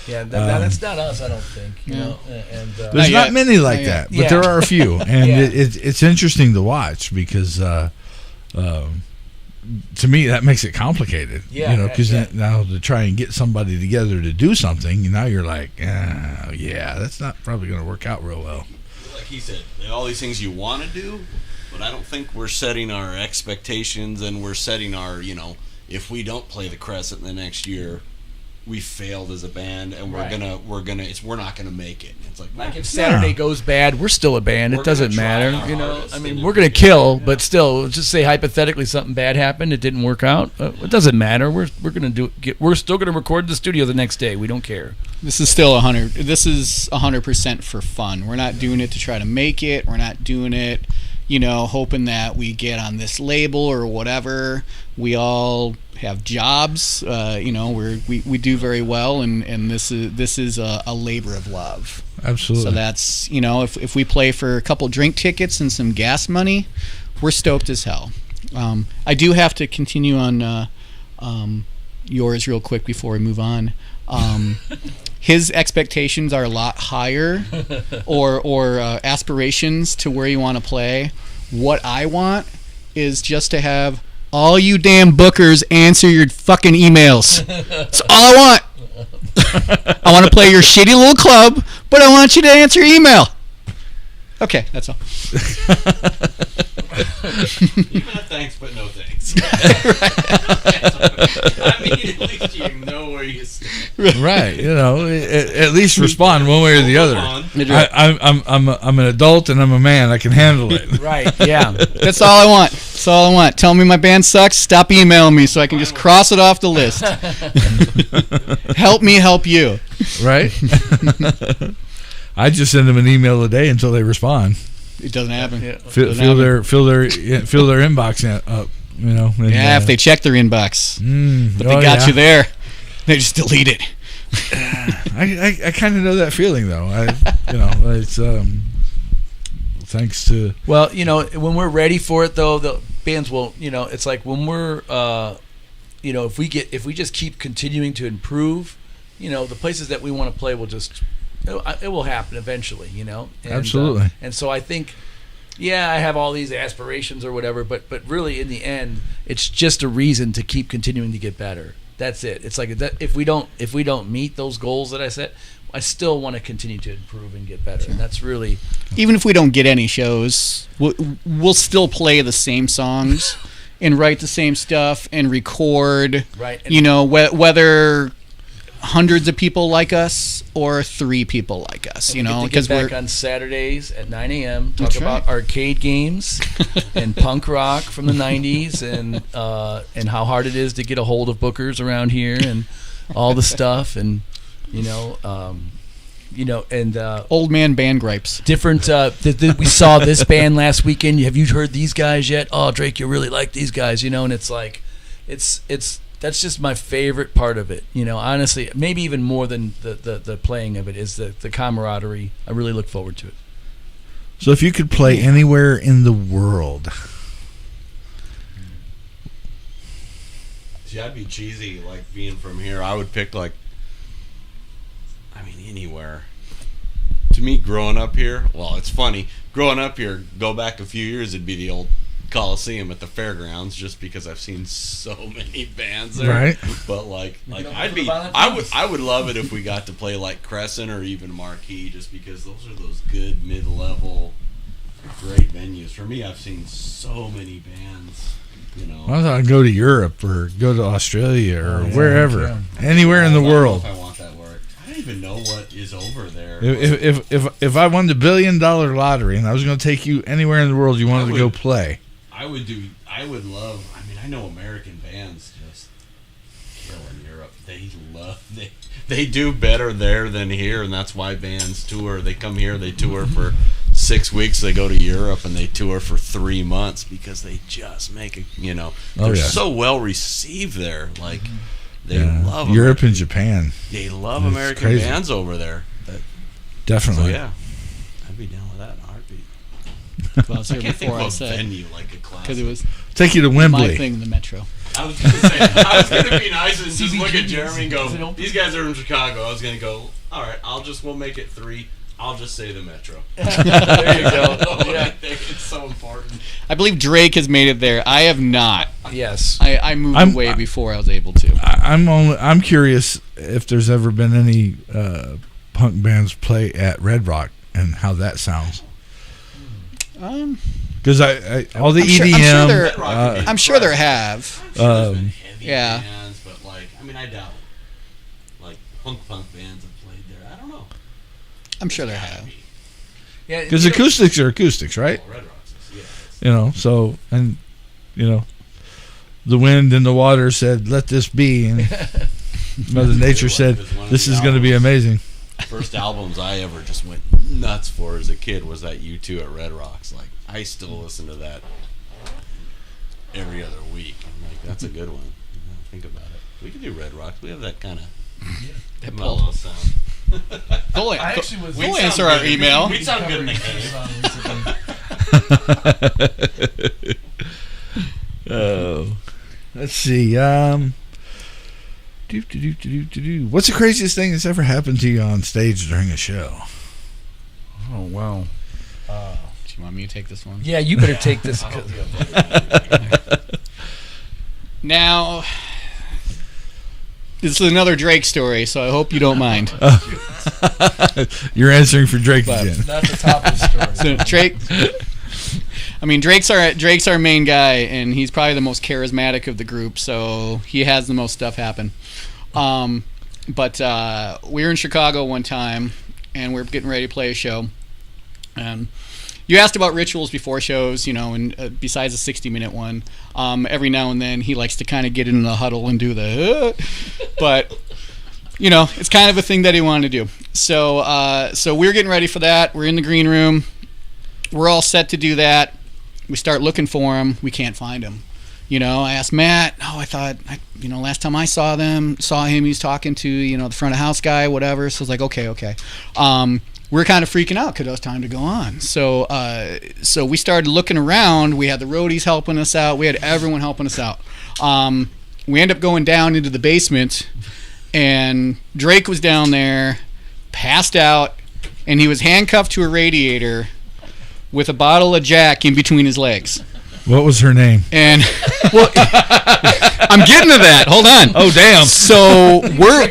Yeah, that's not us, I don't think. You know, and There's Not not yet. many like Not that, yet. but Yeah. there are a few, and Yeah. it's interesting to watch because to me that makes it complicated. Yeah, you know, because yeah. now to try and get somebody together to do something, now you're like, yeah, that's not probably going to work out real well. Like he said, all these things you want to do, but I don't think we're setting our expectations, and we're setting our, you know, if we don't play the Crescent the next year, we failed as a band, and we're not gonna make it. It's like if Saturday goes bad, we're still a band. We're It doesn't gonna try matter, our you know. hardest I mean, and we're gonna if- kill, but still, just say hypothetically something bad happened, it didn't work out. It doesn't matter. We're gonna we're still gonna record in the studio the next day. We don't care. This is still 100. This is 100% for fun. We're not doing it to try to make it. We're not doing it, you know, hoping that we get on this label or whatever. We all have jobs. You know, we do very well, and this is a labor of love. Absolutely. So that's, you know, if we play for a couple drink tickets and some gas money, we're stoked as hell. I do have to continue on yours real quick before we move on. His expectations are a lot higher, or aspirations to where you want to play. What I want is just to have all you damn bookers answer your fucking emails. That's all I want. I want to play your shitty little club, but I want you to answer your email. Okay, that's all. Even a thanks, but no thanks. I mean, at least you know where you stand. Right, you know, at least respond one way or the other. I'm an adult and I'm a man. I can handle it. Right? Yeah. That's all I want. That's all I want. Tell me my band sucks. Stop emailing me so I can just cross it off the list. Help me help you. Right? I just send them an email a day until they respond. It doesn't happen. Yeah. Fill their inbox up. You know. And, Yeah, if they check their inbox, but they got you there, they just delete it. I kind of know that feeling though. It's thanks to. Well, you know, when we're ready for it, though, the bands will, you know, it's like when we're if we just keep continuing to improve, the places that we want to play will just it will happen eventually. And, Absolutely. And so I think, I have all these aspirations or whatever, but really in the end, it's just a reason to keep continuing to get better. That's it. It's like if we don't meet those goals that I set, I still want to continue to improve and get better. And that's really, even if we don't get any shows, we'll still play the same songs and write the same stuff and record. Right. And whether hundreds of people like us or 3 people like us, because we're back on Saturdays at 9 a.m. Talk That's about right. arcade games and punk rock from the 90s and how hard it is to get a hold of bookers around here and all the stuff and old man band gripes. Different. We saw this band last weekend. Have you heard these guys yet? Oh, Drake, you really like these guys, and it's like, that's just my favorite part of it. Honestly, maybe even more than the playing of it is the camaraderie. I really look forward to it. So if you could play anywhere in the world, see, I'd be cheesy, like being from here. I would pick anywhere. To me, growing up here, well, it's funny. Growing up here, go back a few years, it'd be the old Coliseum at the fairgrounds, just because I've seen so many bands there. Right. But I would love it if we got to play like Crescent or even Marquee, just because those are those good mid-level, great venues. For me, I've seen so many bands. I thought I'd go to Europe or go to Australia or wherever, anywhere in the world. I want that work. I don't even know what is over there. If I won the $1 billion lottery and I was going to take you anywhere in the world you wanted to go play, I would love. I know American bands just kill in Europe. They do better there than here, and that's why bands tour. They come here, they tour for 6 weeks, they go to Europe and they tour for 3 months because they just make it. They're so well received there. Like they love Europe and Japan. They love American bands over there. Definitely. So I'd be down with that in a heartbeat. Well, I was here I can't think before of I a said, venue like a classic. because it was Take you to my Wembley. thing, the Metro. I was going to be nice and just look at Jeremy and go, these guys are from Chicago. I was going to go, all right, we'll make it 3. I'll just say the Metro. There you go. I think it's so important. I believe Drake has made it there. I have not. Yes. I moved away before I was able to. I'm curious if there's ever been any punk bands play at Red Rock and how that sounds. Because all the EDM. I'm sure there have. Heavy yeah. bands, but I doubt punk bands have played there. I don't know. I'm sure there have. Yeah. Because acoustics are acoustics, right? Well, Red Rocks is, So the wind and the water said, "Let this be," and Mother Nature said, "This is going to be amazing." First albums I ever just went nuts for as a kid was that U2 at Red Rocks. Like, I still listen to that every other week. I'm like, that's a good one. Think about it. We can do Red Rocks. We have that kind of mellow sound. We'll We'd answer sound our good. email. We'd sound good in the game. Let's see. What's the craziest thing that's ever happened to you on stage during a show? Oh, wow. Do you want me to take this one? Yeah, you better take this. Now, this is another Drake story, so I hope you don't mind. You're answering for Drake But again. not the top of the story. So Drake, Drake's our main guy, and he's probably the most charismatic of the group, so he has the most stuff happen. But we were in Chicago one time, and we're getting ready to play a show. And you asked about rituals before shows, and besides the 60-minute one, every now and then he likes to kind of get in the huddle and do the, but it's kind of a thing that he wanted to do. So we're getting ready for that. We're in the green room. We're all set to do that. We start looking for him. We can't find him. I asked Matt. I thought, last time I saw him, he was talking to, the front of house guy, whatever. So I was like, okay. We're kind of freaking out because it was time to go on. So we started looking around. We had the roadies helping us out. We had everyone helping us out. we end up going down into the basement, and Drake was down there, passed out, and he was handcuffed to a radiator with a bottle of Jack in between his legs. What was her name? And well, I'm getting to that. Hold on. Oh, damn. So we're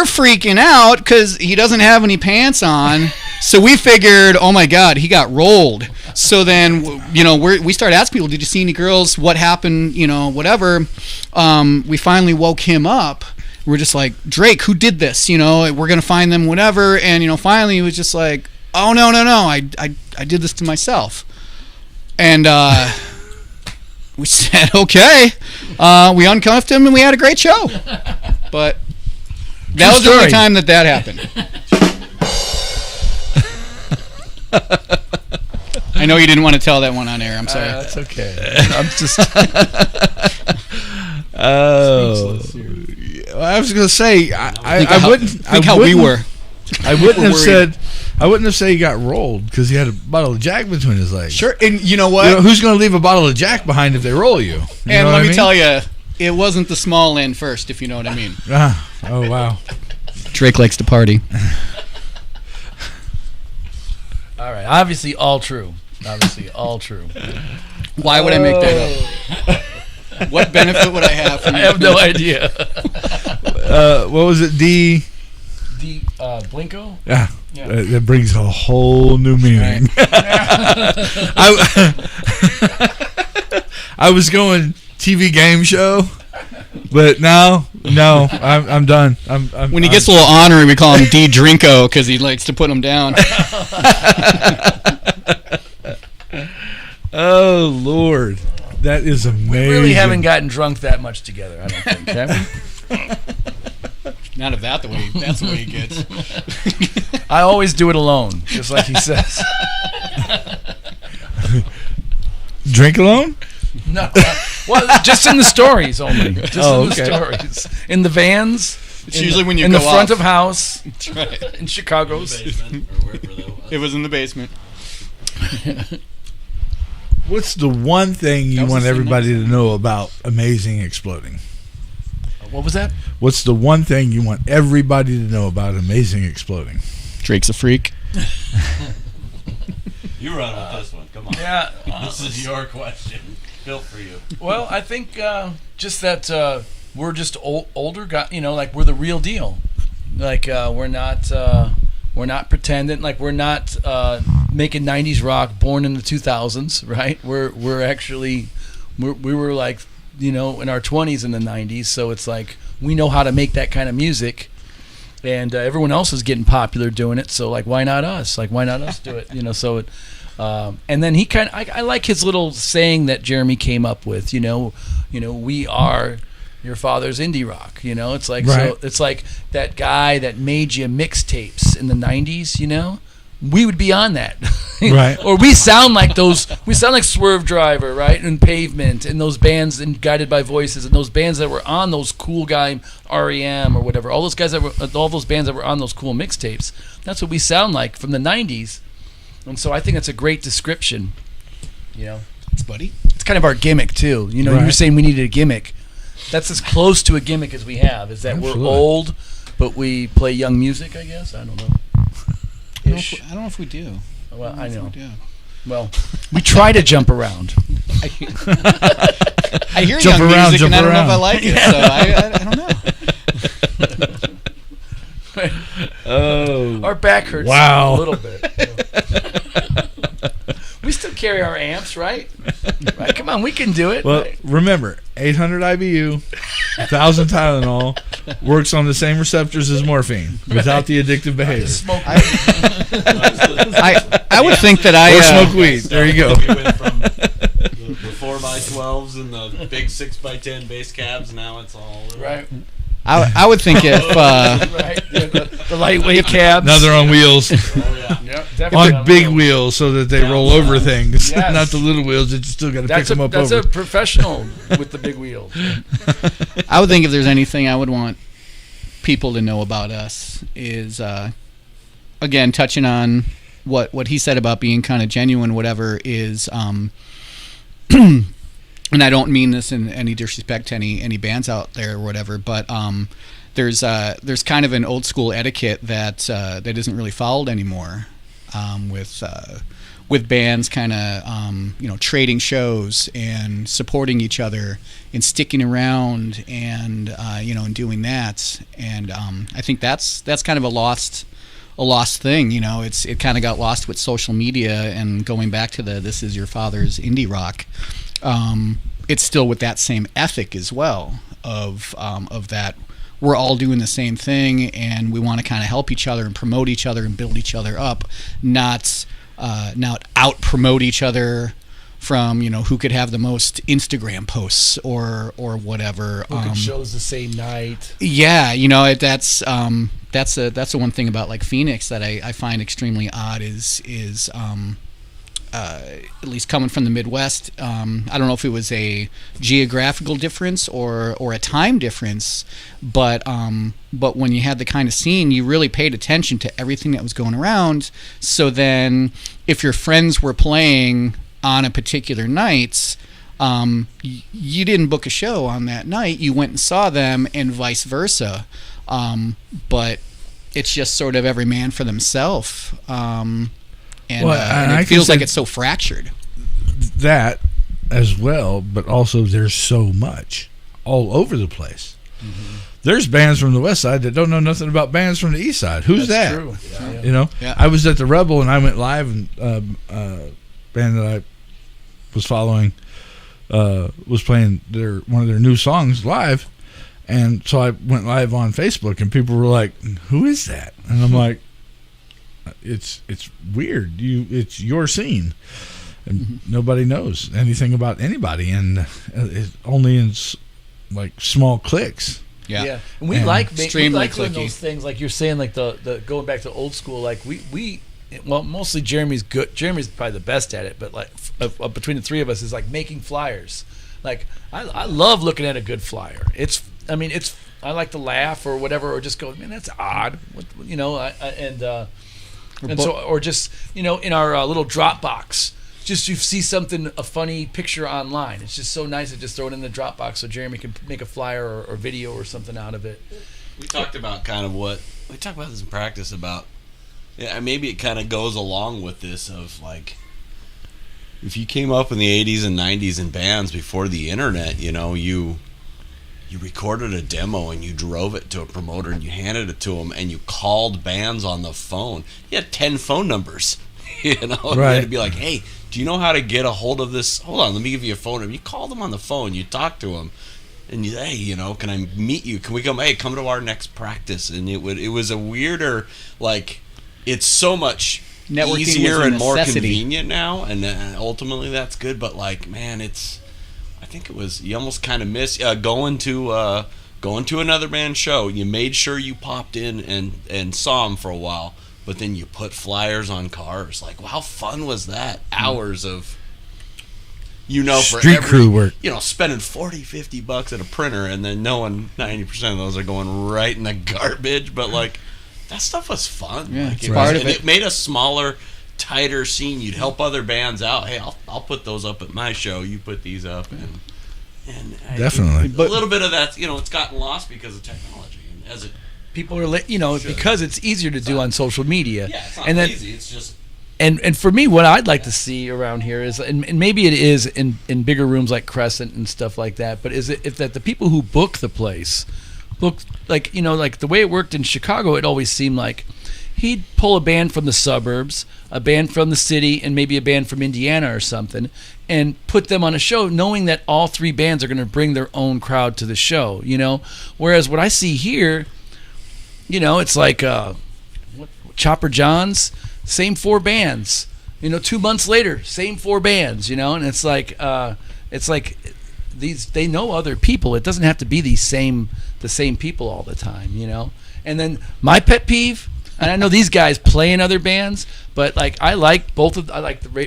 freaking out because he doesn't have any pants on. So we figured, oh my God, he got rolled. So then, we started asking people, did you see any girls? What happened? Whatever. We finally woke him up. We're just like, Drake, who did this? We're gonna find them, whatever. And finally, he was just like, oh no, I did this to myself. And we said, okay. We uncuffed him, and we had a great show. But that was the only time that happened. I know you didn't want to tell that one on air. I'm sorry. That's okay. I'm just... Oh. I was going to say, I wouldn't... Think how we were. I wouldn't have said... I wouldn't have said he got rolled because he had a bottle of Jack between his legs. Sure, and you know what? Who's going to leave a bottle of Jack behind if they roll you? And let me tell you, it wasn't the small end first, if you know what I mean. Oh, wow. Drake likes to party. All right, obviously all true. Why would I make that up? What benefit would I have from I have no idea. What was it? D Blinko? Yeah. That brings a whole new meaning. Right. I was going TV game show, but no, I'm done. When he gets a little honorary, we call him D Drinko because he likes to put him down. Oh Lord, that is amazing. We really haven't gotten drunk that much together, I don't think, have we? Not if that's the way he gets. I always do it alone, just like he says. Drink alone? No. Well, just in the stories only. Just in the stories. In the vans. It's usually when you in go the front off. of house. That's right. In Chicago's. Basement or wherever that was. It was in the basement. What's the one thing you want everybody to know about Amazing Exploding? What was that? What's the one thing you want everybody to know about Amazing Exploding? Drake's a freak. You run with this one. Come on. Yeah. This is your question. Built for you. Well, I think just that we're just older guys, like we're the real deal. Like we're not pretending, like we're not making 90s rock born in the 2000s, right? We're actually we were like in our 20s in the 90s, so it's like we know how to make that kind of music, and everyone else is getting popular doing it, so like why not us? Like why not us do it? So it and then he I like his little saying that Jeremy came up with, we are your father's indie rock, it's like right. So it's like that guy that made you mixtapes in the 90s, we would be on that. Right. Or we sound like Swerve Driver, right? And Pavement and those bands and Guided by Voices and those bands that were on those cool guy REM or whatever. All those bands that were on those cool mixtapes. That's what we sound like from the 90s. And so I think that's a great description. It's buddy. It's kind of our gimmick too. Right. You were saying we needed a gimmick. That's as close to a gimmick as we have, is that Absolutely. We're old, but we play young music, I guess. I don't know. I don't know if we do. Well, I know. We do. Well, we try to jump around. I hear Jump young around, music, jump and I don't know around. if I like it, so I don't know. Oh. Our back hurts Wow. a little bit. We still carry our amps, right? Right? Come on, we can do it. Well, right? remember, 800 IBU, 1,000 Tylenol, works on the same receptors as morphine without the addictive behavior. Smoke. I would think that Or smoke weed. There you go. We went from the 4x12s and the big 6x10 bass cabs. Now it's all Right. I would think if Right. The lightweight cabs. Now they're on wheels, Oh yeah. Yep, definitely on big wheels, so that they roll over things, Yes. not the little wheels that you still got to pick them up That's over. a professional with the big wheels. I would think if there's anything I would want people to know about us is again touching on what he said about being kind of genuine, whatever, is and and I don't mean this in any disrespect to any bands out there or whatever, but there's kind of an old school etiquette that isn't really followed anymore, with bands kind of trading shows and supporting each other and sticking around and and doing that, and I think that's kind of a lost thing. It kind of got lost with social media and going back to the "this is your father's indie rock." It's still with that same ethic as well of that we're all doing the same thing and we want to kind of help each other and promote each other and build each other up, not out promote each other from who could have the most Instagram posts or whatever. Who could shows the same night. Yeah, that's the one thing about like Phoenix that I find extremely odd is at least coming from the Midwest. I don't know if it was a geographical difference or a time difference, but when you had the kind of scene, you really paid attention to everything that was going around. So then, if your friends were playing on a particular night, you didn't book a show on that night. You went and saw them, and vice versa. But it's just sort of every man for themselves. And it feels like it's so fractured. That as well, but also there's so much all over the place. Mm-hmm. There's bands from the West Side that don't know nothing about bands from the East Side. Who's That's that? True. Yeah. Yeah. I was at the Rebel and I went live, and band that I was following was playing one of their new songs live, and so I went live on Facebook, and people were like, "Who is that?" And I'm like, It's weird. It's your scene, and nobody knows anything about anybody, and it's only in like small cliques. Yeah. And we like extremely doing cliquey. those things, like you're saying, like the going back to old school. Like well, mostly Jeremy's good. Jeremy's probably the best at it, but like between the three of us is like making flyers. Like I love looking at a good flyer. I like to laugh or whatever, or just go, man, that's odd. Or just in our little Dropbox, just you see a funny picture online. It's just so nice to just throw it in the Dropbox so Jeremy can make a flyer or video or something out of it. We talked about we talked about this in practice about, maybe it kind of goes along with this of like, if you came up in the 80s and 90s in bands before the internet, you recorded a demo and you drove it to a promoter and you handed it to them and you called bands on the phone. You had 10 phone numbers, Right. You had to be like, hey, do you know how to get a hold of this? Hold on, let me give you a phone number. You call them on the phone, you talk to them, and you, hey, can I meet you? Can we come? Hey, come to our next practice. And it was a weirder, like, it's so much Networking easier was a and more necessity. convenient now, and ultimately that's good. But like, man, I think it was, you almost kind of miss going to another band's show. You made sure you popped in and saw them for a while, but then you put flyers on cars. Like, well, how fun was that? Hours of for street crew work. Spending $40-$50 at a printer, and then knowing 90% of those are going right in the garbage. But like, that stuff was fun. Yeah, like, it's part of it. It made a smaller, tighter scene. You'd help other bands out. Hey, I'll put those up at my show. You put these up, and Definitely. a little bit of that. It's gotten lost because of technology, and as it People are, because it's easier to do on social media. Yeah, it's not and then, lazy. It's just. And for me, what I'd like to see around here is, and maybe it is in bigger rooms like Crescent and stuff like that, but is it if that the people who book the place, like the way it worked in Chicago, it always seemed like he'd pull a band from the suburbs, a band from the city, and maybe a band from Indiana or something, and put them on a show, knowing that all three bands are going to bring their own crowd to the show. Whereas what I see here, it's like Chopper John's. Same four bands, 2 months later, same four bands, and it's like these, they know other people. It doesn't have to be the same people all the time, And then my pet peeve, and I know these guys play in other bands, but like I like the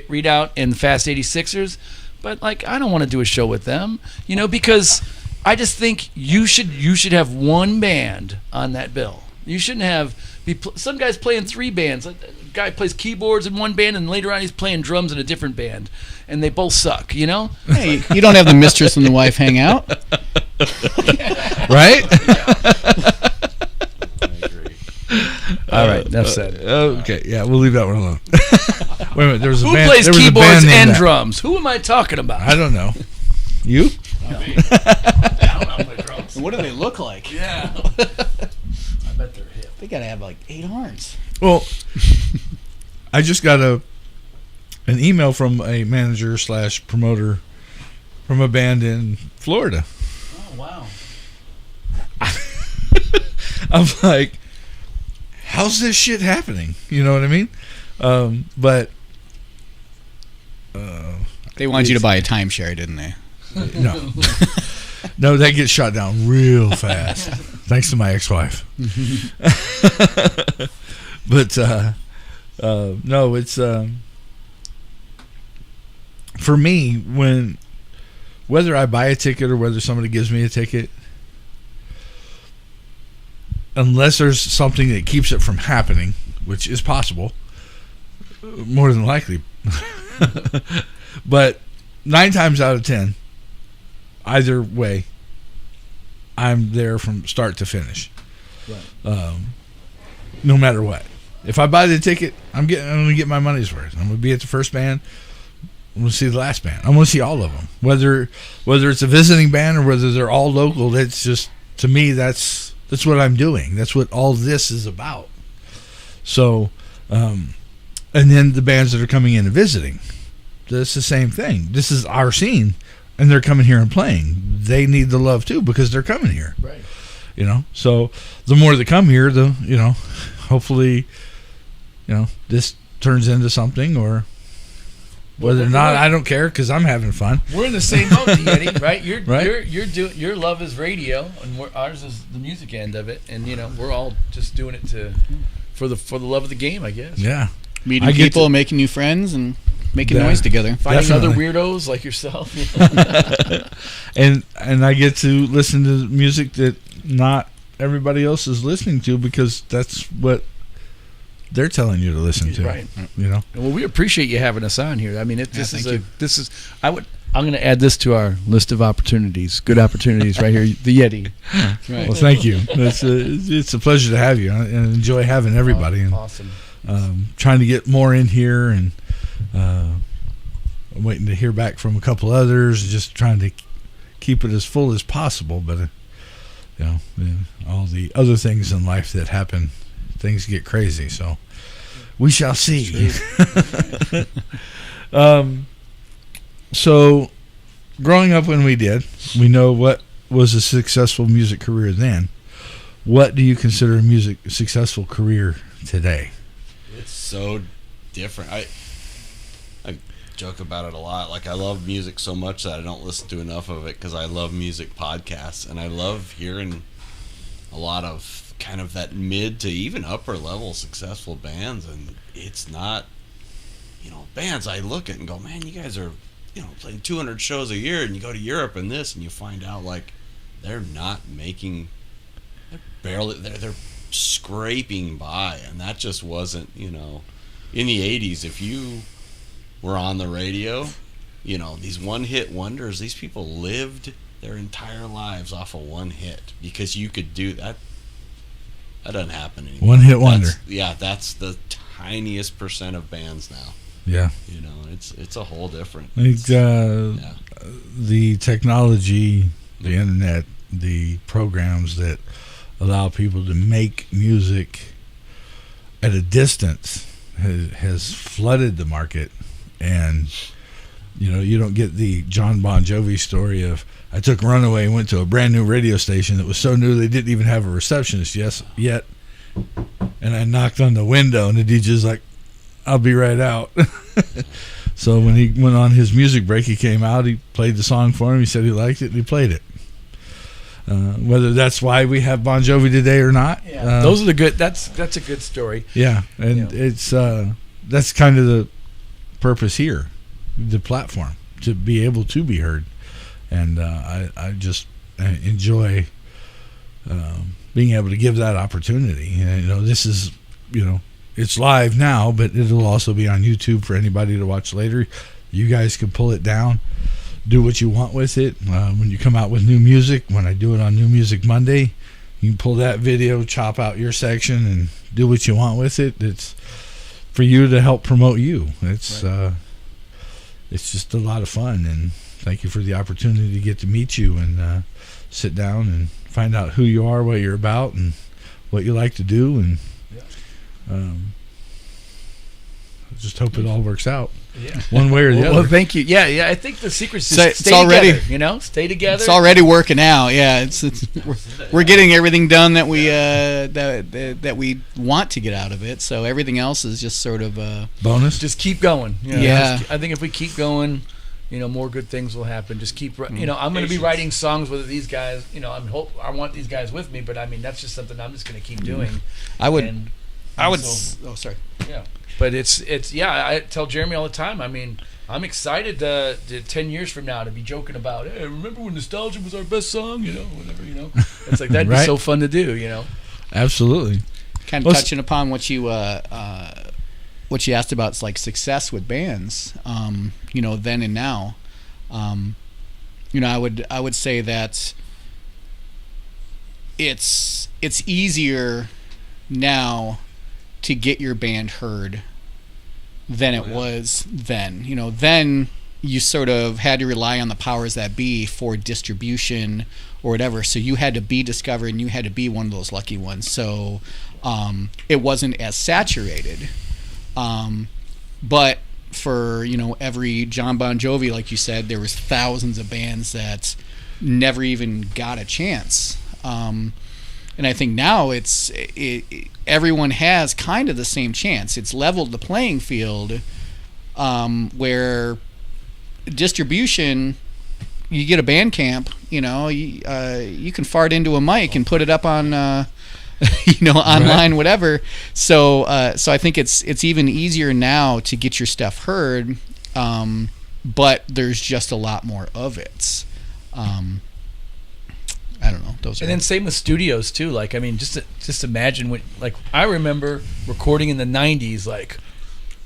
Readout and the Fast 86ers, but like I don't want to do a show with them, because I just think you should have one band on that bill. You shouldn't have some guys playing three bands. guy plays keyboards in one band, and later on he's playing drums in a different band, and they both suck. You know? Hey, you don't have the mistress and the wife hang out, Right? I agree. All right, enough said. Okay, yeah, we'll leave that one alone. Wait a minute, there was a Who band. plays there was a keyboards band named and that. drums? Who am I talking about? I don't know. You? I don't know how to play drums. and what do they look like? Yeah. I bet they're hip. They gotta have like 8 arms. Well, I just got an email from a manager / promoter from a band in Florida. Oh, wow. I'm like, how's this shit happening? You know what I mean? But They wanted you to buy a timeshare, didn't they? no, no, that gets shot down real fast. Thanks to my ex-wife. But no, it's for me, whether I buy a ticket or whether somebody gives me a ticket, unless there's something that keeps it from happening, which is possible, more than likely. But 9 times out of 10, either way, I'm there from start to finish. Right. No matter what. If I buy the ticket, I'm going to get my money's worth. I'm going to be at the first band. I'm going to see the last band. I'm going to see all of them. Whether it's a visiting band or whether they're all local, that's just, to me, that's what I'm doing. That's what all this is about. So, and then the bands that are coming in and visiting, that's the same thing. This is our scene, and they're coming here and playing. They need the love too because they're coming here. Right. You know, so the more that come here, the hopefully, this turns into something, or whether or not, I don't care because I'm having fun. We're in the same boat, Yeti, right? Right. Your love is radio, and ours is the music end of it, and we're all just doing it for the love of the game, I guess. Yeah, Meeting I get people, to- making new friends, and making Yeah. noise together. Finding Definitely. other weirdos like yourself. and I get to listen to music that not everybody else is listening to because that's what they're telling you to listen to. Right. Well, we appreciate you having us on here. I mean, thank you. I'm going to add this to our list of opportunities. Good opportunities right here. The Yeti. Right. well, thank you. It's a pleasure to have you and enjoy having everybody. And Awesome. trying to get more in here, and I'm waiting to hear back from a couple others. Just trying to keep it as full as possible, but all the other things in life that happen, things get crazy. So we shall see. So growing up when we did, we know what was a successful music career then. What do you consider a successful career today? It's so different. I joke about it a lot. Like, I love music so much that I don't listen to enough of it because I love music podcasts, and I love hearing a lot of kind of that mid to even upper level successful bands. And it's not, bands I look at and go, man, you guys are playing 200 shows a year, and you go to Europe and this, and you find out like they're scraping by, and that just wasn't, in the 80s, if you were on the radio, these one-hit wonders, these people lived their entire lives off of one hit because you could do that. That doesn't happen anymore. One-hit wonder. That's the tiniest percent of bands now. Yeah. It's a whole different. The technology, the internet, the programs that allow people to make music at a distance has flooded the market. And you don't get the John Bon Jovi story of, I took Runaway and went to a brand new radio station that was so new they didn't even have a receptionist yet, and I knocked on the window and the DJ's like, I'll be right out. So when he went on his music break, he came out, he played the song for him, he said he liked it, and he played it. Whether that's why we have Bon Jovi today or not. Yeah. Those are the good. That's a good story. Yeah, and it's that's kind of the purpose here, the platform, to be able to be heard. And I just enjoy being able to give that opportunity. And, this is, it's live now, but it'll also be on YouTube for anybody to watch later. You guys can pull it down, do what you want with it. When you come out with new music, when I do it on New Music Monday, you can pull that video, chop out your section, and do what you want with it. It's for you to help promote you. It's just a lot of fun, and thank you for the opportunity to get to meet you and sit down and find out who you are, what you're about, and what you like to do, and I just hope it all works out, one way or the other. Well, thank you. Yeah. I think the secret's just It's stay already together. Stay together. It's already working out. Yeah, we're getting everything done that we that we want to get out of it. So everything else is just sort of bonus. Just keep going. Yeah. I think if we keep going, more good things will happen. Just keep. I'm going to be writing songs with these guys. I want these guys with me, but I mean that's just something I'm just going to keep doing. Sorry. Yeah. But it's I tell Jeremy all the time. I mean, I'm excited to 10 years from now to be joking about, hey, remember when Nostalgia was our best song? Whatever. It's like that'd be so fun to do. Absolutely. Kind of touching upon what you asked about, it's like success with bands. Then and now. I would say that it's easier now to get your band heard than it was then. Then you sort of had to rely on the powers that be for distribution or whatever. So you had to be discovered, and you had to be one of those lucky ones. So it wasn't as saturated. But for every John Bon Jovi, like you said, there was thousands of bands that never even got a chance. And I think now everyone has kind of the same chance. It's leveled the playing field, where distribution, you get a Bandcamp, you can fart into a mic and put it up on, online, whatever. So I think it's even easier now to get your stuff heard, but there's just a lot more of it. I don't know. And then same with studios too. Like, I mean, just imagine when, like, I remember recording in the '90s. Like,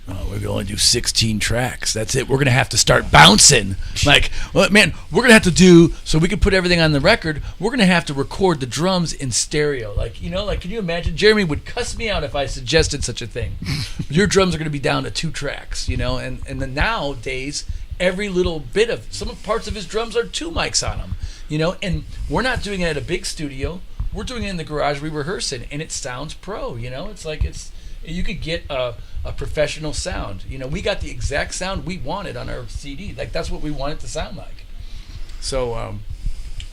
we're gonna only do 16 tracks. That's it. We're gonna have to start bouncing. Like, well, man, we're gonna have to do so we can put everything on the record. We're gonna have to record the drums in stereo. Like, can you imagine? Jeremy would cuss me out if I suggested such a thing. Your drums are gonna be down to 2 tracks. And then nowadays, every little bit of some parts of his drums are 2 mics on them. And we're not doing it at a big studio. We're doing it in the garage. We rehearse it, and it sounds pro. It's like you could get a professional sound. We got the exact sound we wanted on our CD. Like, that's what we want it to sound like. So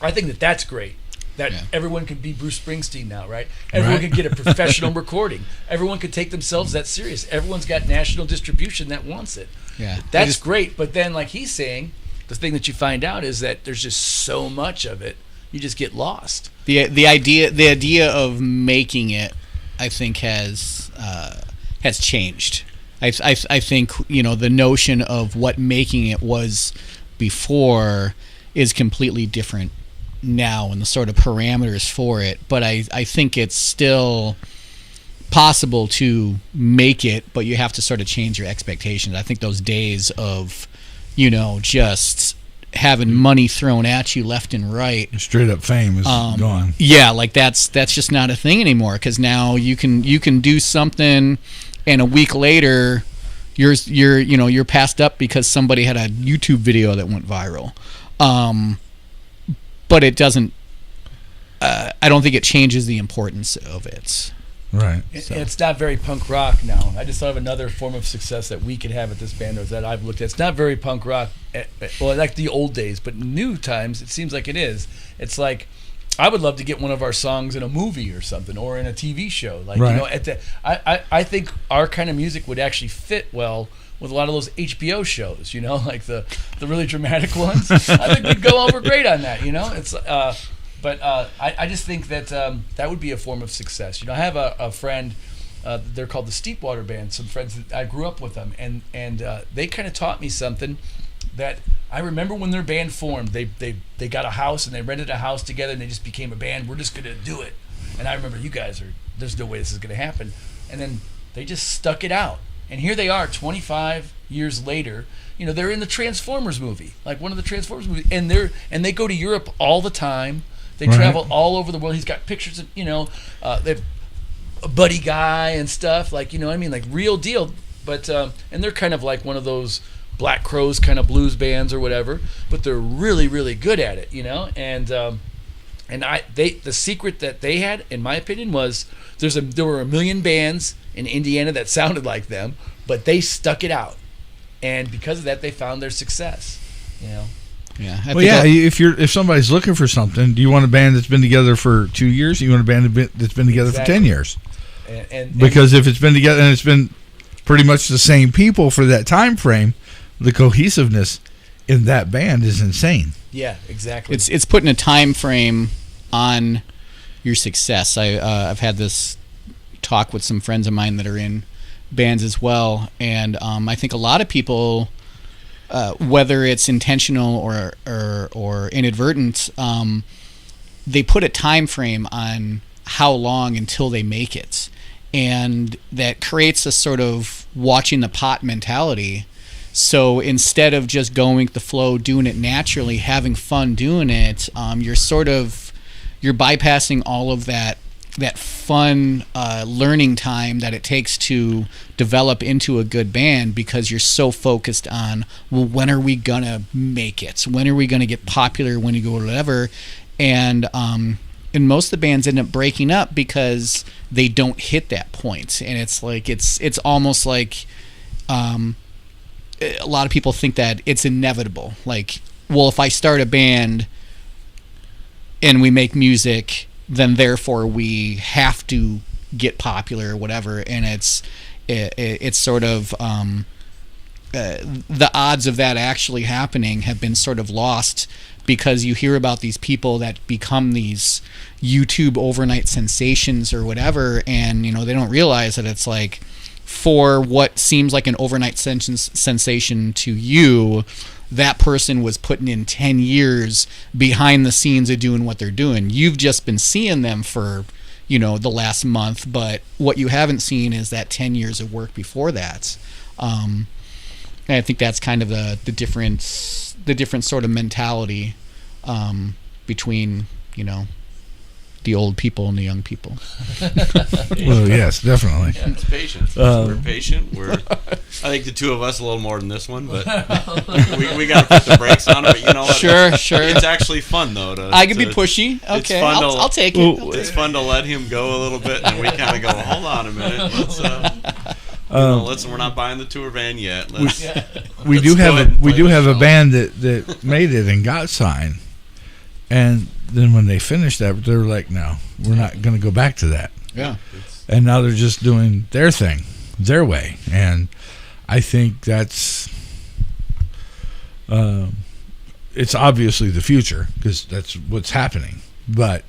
I think that's great. That everyone could be Bruce Springsteen now, right? Everyone could get a professional recording. Everyone could take themselves that serious. Everyone's got national distribution that wants it. Yeah, that's great. But then, like he's saying, the thing that you find out is that there's just so much of it, you just get lost. The idea of making it, I think, has changed. I think the notion of what making it was before is completely different now, and the sort of parameters for it. But I think it's still possible to make it, but you have to sort of change your expectations. I think those days of just having money thrown at you left and right, straight up fame is gone. Yeah, like that's just not a thing anymore, because now you can do something, and a week later you're passed up because somebody had a YouTube video that went viral. But it doesn't. I don't think it changes the importance of it. Right. It's not very punk rock now. I just thought of another form of success that we could have at this band, or that I've looked at. It's not very punk rock, well, like the old days, but new times it seems like it is. It's like, I would love to get one of our songs in a movie or something, or in a TV show. Like, I think our kind of music would actually fit well with a lot of those HBO shows, like the really dramatic ones. I think we'd go over great on that, It's But I just think that that would be a form of success. I have a friend, they're called the Steepwater Band, some friends that I grew up with them, and they kind of taught me something that I remember when their band formed. They got a house, and they rented a house together, and they just became a band. We're just going to do it. And I remember, you guys there's no way this is going to happen. And then They just stuck it out. And here they are 25 years later. You know, they're in the Transformers movie, like one of the Transformers movies, and they go to Europe all the time. They travel all over the world. He's got pictures of, you know, they have a Buddy Guy and stuff, like, you know what I mean, like real deal. But and they're kind of like one of those Black Crowes kind of blues bands or whatever, but they're really, really good at it, you know. And the secret that they had, in my opinion, was there were a million bands in Indiana that sounded like them, but they stuck it out, and because of that, they found their success, you know. Yeah. If somebody's looking for something, do you want a band that's been together for 2 years? Or you want a band that's been together for 10 years? And because if it's been together and it's been pretty much the same people for that time frame, the cohesiveness in that band is insane. Yeah, exactly. It's putting a time frame on your success. I've had this talk with some friends of mine that are in bands as well, and I think a lot of people, whether it's intentional or inadvertent, they put a time frame on how long until they make it, and that creates a sort of watching the pot mentality. So instead of just going with the flow, doing it naturally, having fun doing it, you're bypassing all of that fun learning time that it takes to develop into a good band, because you're so focused on, well, when are we gonna make it? When are we gonna get popular? When you go whatever, and most of the bands end up breaking up because they don't hit that point, and it's like it's almost like a lot of people think that it's inevitable. Like, well, if I start a band and we make music, then therefore we have to get popular or whatever. And it's sort of the odds of that actually happening have been sort of lost, because you hear about these people that become these YouTube overnight sensations or whatever, and you know, they don't realize that it's like, for what seems like an overnight sensation to you, that person was putting in 10 years behind the scenes of doing what they're doing. You've just been seeing them for, you know, the last month, but what you haven't seen is that 10 years of work before that. And I think that's kind of the different sort of mentality between, you know, the old people and the young people. Well, yes, definitely. Yeah, it's patience. We're patient. I think the two of us a little more than this one, but we got to put the brakes on it. But you know what? Sure. It's actually fun though. I can be pushy. Okay, I'll take it. It's fun to let him go a little bit, and we kind of go, hold on a minute. Let's we're not buying the tour van yet. We do have a band that made it and got signed, and then when they finished that, they were like, no, we're not going to go back to that. Yeah. And now they're just doing their thing, their way. And I think that's, it's obviously the future, because that's what's happening. But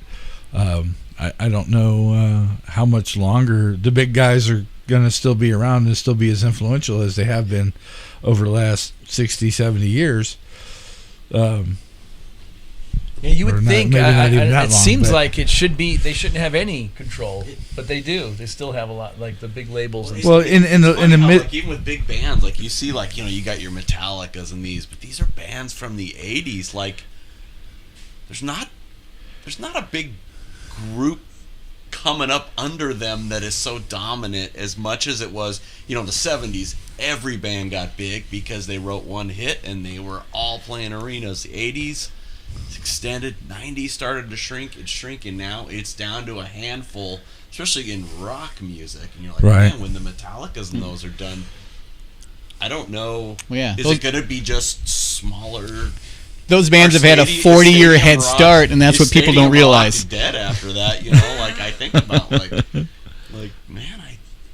I don't know how much longer the big guys are going to still be around and still be as influential as they have been over the last 60, 70 years. Yeah, you would think. It seems long, like it should be. They shouldn't have any control, but they do. They still have a lot, like the big labels. Well, in the like, even with big bands, like you see, like, you know, you got your Metallicas and these, but these are bands from the '80s. Like, there's not a big group coming up under them that is so dominant as much as it was. You know, the '70s, every band got big because they wrote one hit and they were all playing arenas. The '80s. It's extended. 90s started to shrink. It's shrinking now. It's down to a handful, especially in rock music. And you're like, man, when the Metallicas and those are done, I don't know. Yeah. Is it going to be just smaller? Those bands have had a 40-year head start, and that's what people don't realize. Dead after that, you know. Like, I think about like man,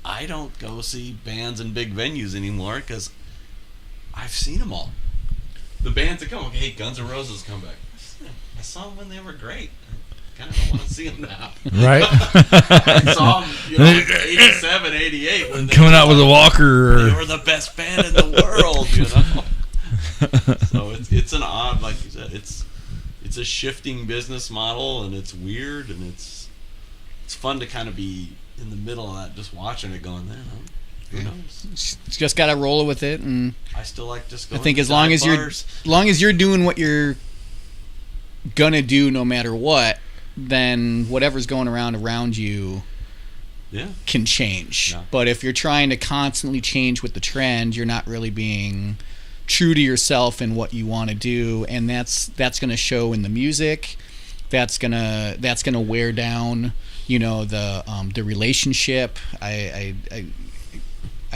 I don't go see bands in big venues anymore because I've seen them all. The bands that come, okay, hey, Guns N' Roses come back. I saw them when they were great. I kind of don't want to see them now. Right? I saw them, you know, 87, 88. When they coming out with a walker. They were the best band in the world, you know? So it's an odd, like you said, it's a shifting business model, and it's weird, and it's fun to kind of be in the middle of that, just watching it, going, who knows? Just got to roll with it, and I still like just going. I think as long as you're doing what you're gonna do, no matter what, then whatever's going around you can change. Yeah. But if you're trying to constantly change with the trend, you're not really being true to yourself and what you want to do, and that's going to show in the music. That's gonna wear down, the relationship. I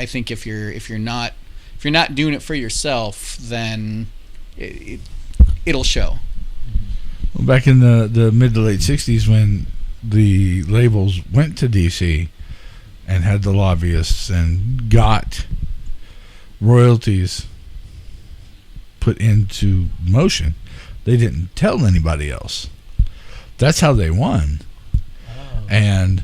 think if you're not doing it for yourself, then it'll show. Well, back in the mid to late 60s, when the labels went to DC and had the lobbyists and got royalties put into motion, they didn't tell anybody else. That's how they won. And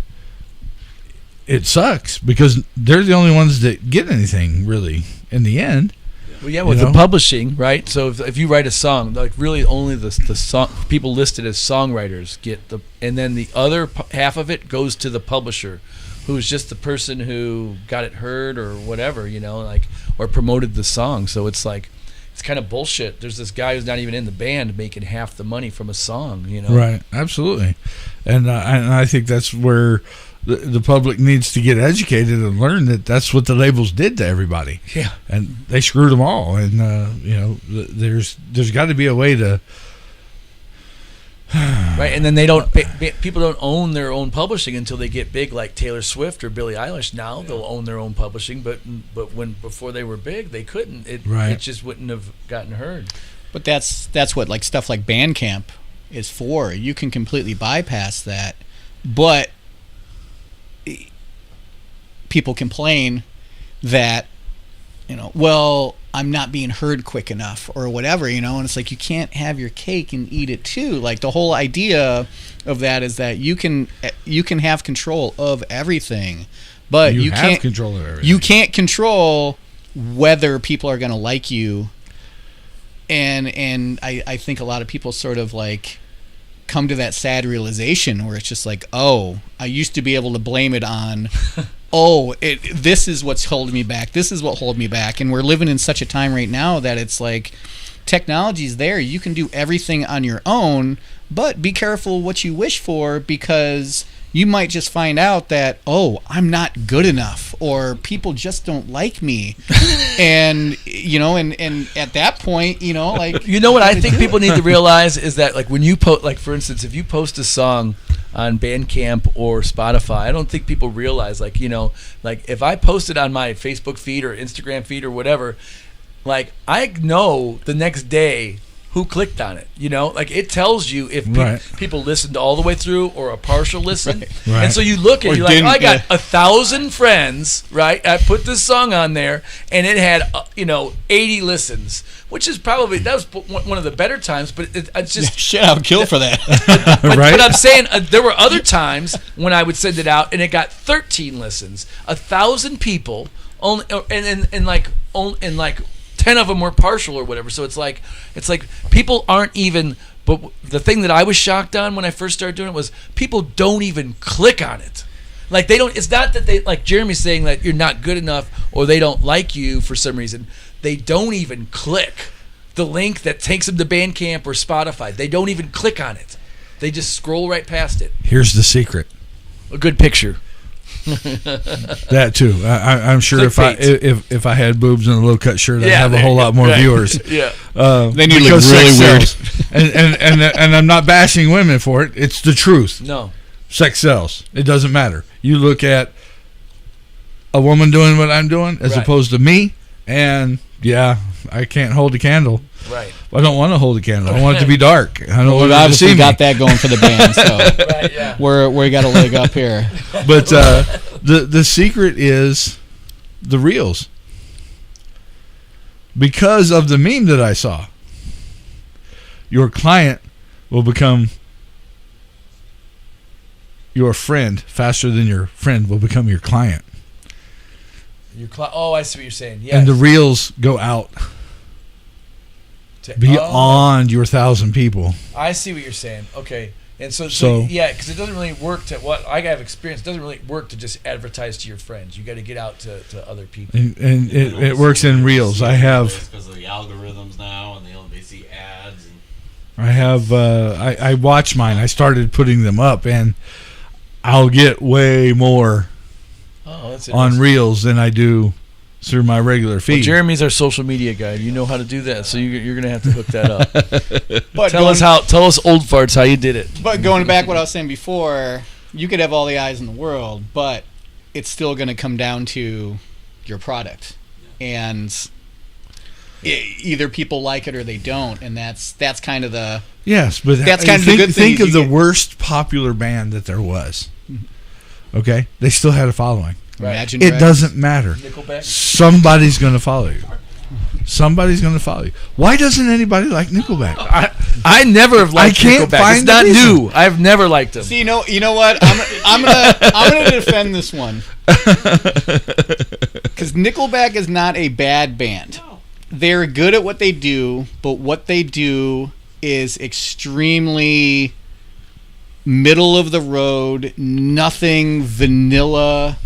it sucks because they're the only ones that get anything really in the end. Well, yeah, with the publishing, right? So if you write a song, like really only the song people listed as songwriters get and then the other half of it goes to the publisher, who's just the person who got it heard or whatever, or promoted the song. So it's like, it's kind of bullshit. There's this guy who's not even in the band making half the money from a song, Right, absolutely. And I think that's where the public needs to get educated and learn that that's what the labels did to everybody. Yeah. And they screwed them all. And, there's got to be a way to... Right, and then people don't own their own publishing until they get big, like Taylor Swift or Billie Eilish. Now they'll own their own publishing, but before they were big, they couldn't. It just wouldn't have gotten heard. But that's what like stuff like Bandcamp is for. You can completely bypass that, but people complain that I'm not being heard quick enough or whatever, and it's like you can't have your cake and eat it too. Like the whole idea of that is that you can have control of everything, but you can't control of everything. You can't control whether people are going to like you. And I think a lot of people sort of like come to that sad realization where it's just like, oh, I used to be able to blame it on this is what's holding me back. This is what holds me back. And we're living in such a time right now that it's like technology's there. You can do everything on your own, but be careful what you wish for, because you might just find out that, I'm not good enough, or people just don't like me. and at that point, like... what I think people need to realize is that, like, when you post, like, for instance, if you post a song on Bandcamp or Spotify, I don't think people realize, like, like, if I post it on my Facebook feed or Instagram feed or whatever, like, I know the next day who clicked on it, like it tells you if people listened all the way through or a partial listen. Right. And so you look at, you're like, I got 1,000 friends, right? I put this song on there and it had, 80 listens, which is probably, that was one of the better times, but it's just... Shit, I would kill for that. But I'm saying there were other times when I would send it out and it got 13 listens, 1,000 people, only, and like 10 of them were partial or whatever. So it's like people aren't even. But the thing that I was shocked on when I first started doing it was people don't even click on it. Like they don't. It's not that they, like Jeremy's saying, that you're not good enough or they don't like you for some reason. They don't even click the link that takes them to Bandcamp or Spotify. They don't even click on it. They just scroll right past it. Here's the secret: a good picture. That too. I'm sure if I had boobs and a low cut shirt, I'd have a whole lot more viewers. Yeah, they need to look really weird. and I'm not bashing women for it. It's the truth. No, sex sells. It doesn't matter. You look at a woman doing what I'm doing as opposed to me, and I can't hold a candle. Right. I don't want to hold a candle. I want it to be dark. I don't want we've obviously got that going for the band, so we got a leg up here. But the secret is the reels. Because of the meme that I saw, your client will become your friend faster than your friend will become your client. I see what you're saying. Yes. And the reels go out beyond your 1,000 people. I see what you're saying. Okay. And so yeah, because it doesn't really work to what I have experience. It doesn't really work to just advertise to your friends. You got to get out to other people. And it works in Reels. I have because of the algorithms now, and they see ads. And I have I watch mine. I started putting them up, and I'll get way more on Reels than I do through my regular feed. Well, Jeremy's our social media guy. You know how to do that, so you're going to have to hook that up. But tell us old farts how you did it. But going back what I was saying before, you could have all the eyes in the world, but it's still going to come down to your product, and either people like it or they don't, and that's kind of the but that's kind of the good thing. Think of the worst popular band that there was. Okay, they still had a following. Right. Imagine it doesn't matter. Nickelback? Somebody's going to follow you. Somebody's going to follow you. Why doesn't anybody like Nickelback? I never have liked Nickelback. It's not new. I've never liked them. See, you know what? I'm gonna defend this one because Nickelback is not a bad band. No. They're good at what they do, but what they do is extremely middle of the road, nothing vanilla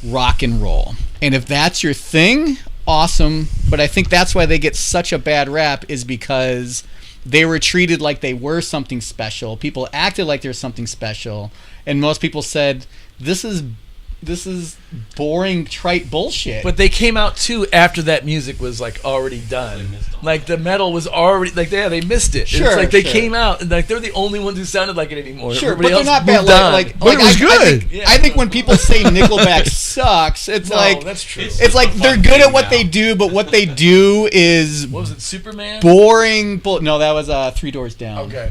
rock and roll. And if that's your thing, awesome. But I think that's why they get such a bad rap, is because they were treated like they were something special. People acted like they're something special, and most people said this is boring, trite bullshit. But they came out too after that music was like already done. Like the metal was already like they missed it. Sure, it's like they came out and like they're the only ones who sounded like it anymore. Sure, Everybody but they're else not bad. moved on. But it was good. I think when people say Nickelback sucks, it's like that's true. It's like they're good at what they do, but what they do is what was it, Superman? Boring. No, that was Three Doors Down. Okay.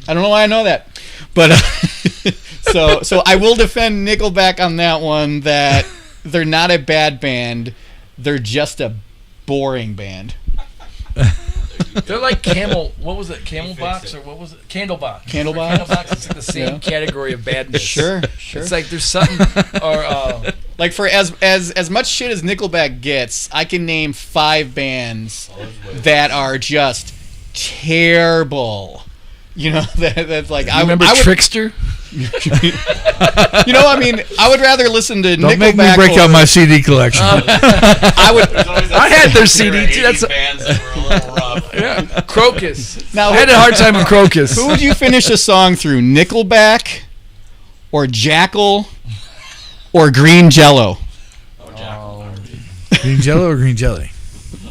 I don't know why I know that, but so I will defend Nickelback on that one. That they're not a bad band, they're just a boring band. They're like Camel. What was it? Camelbox or what was it? Candlebox. Candlebox is like the same category of badness. Sure. It's like there's something or like for as much shit as Nickelback gets, I can name 5 bands that are just terrible. You know, that's like I remember Trickster. I mean, I would rather listen to Don't Nickelback. Make me break out my CD collection. I had their CD too. That's bands that were a little rough. Yeah, Crocus. Now, I had a hard time with Crocus. Who would you finish a song through, Nickelback, or Jackal, or Green Jello? Green Jello or Green Jelly?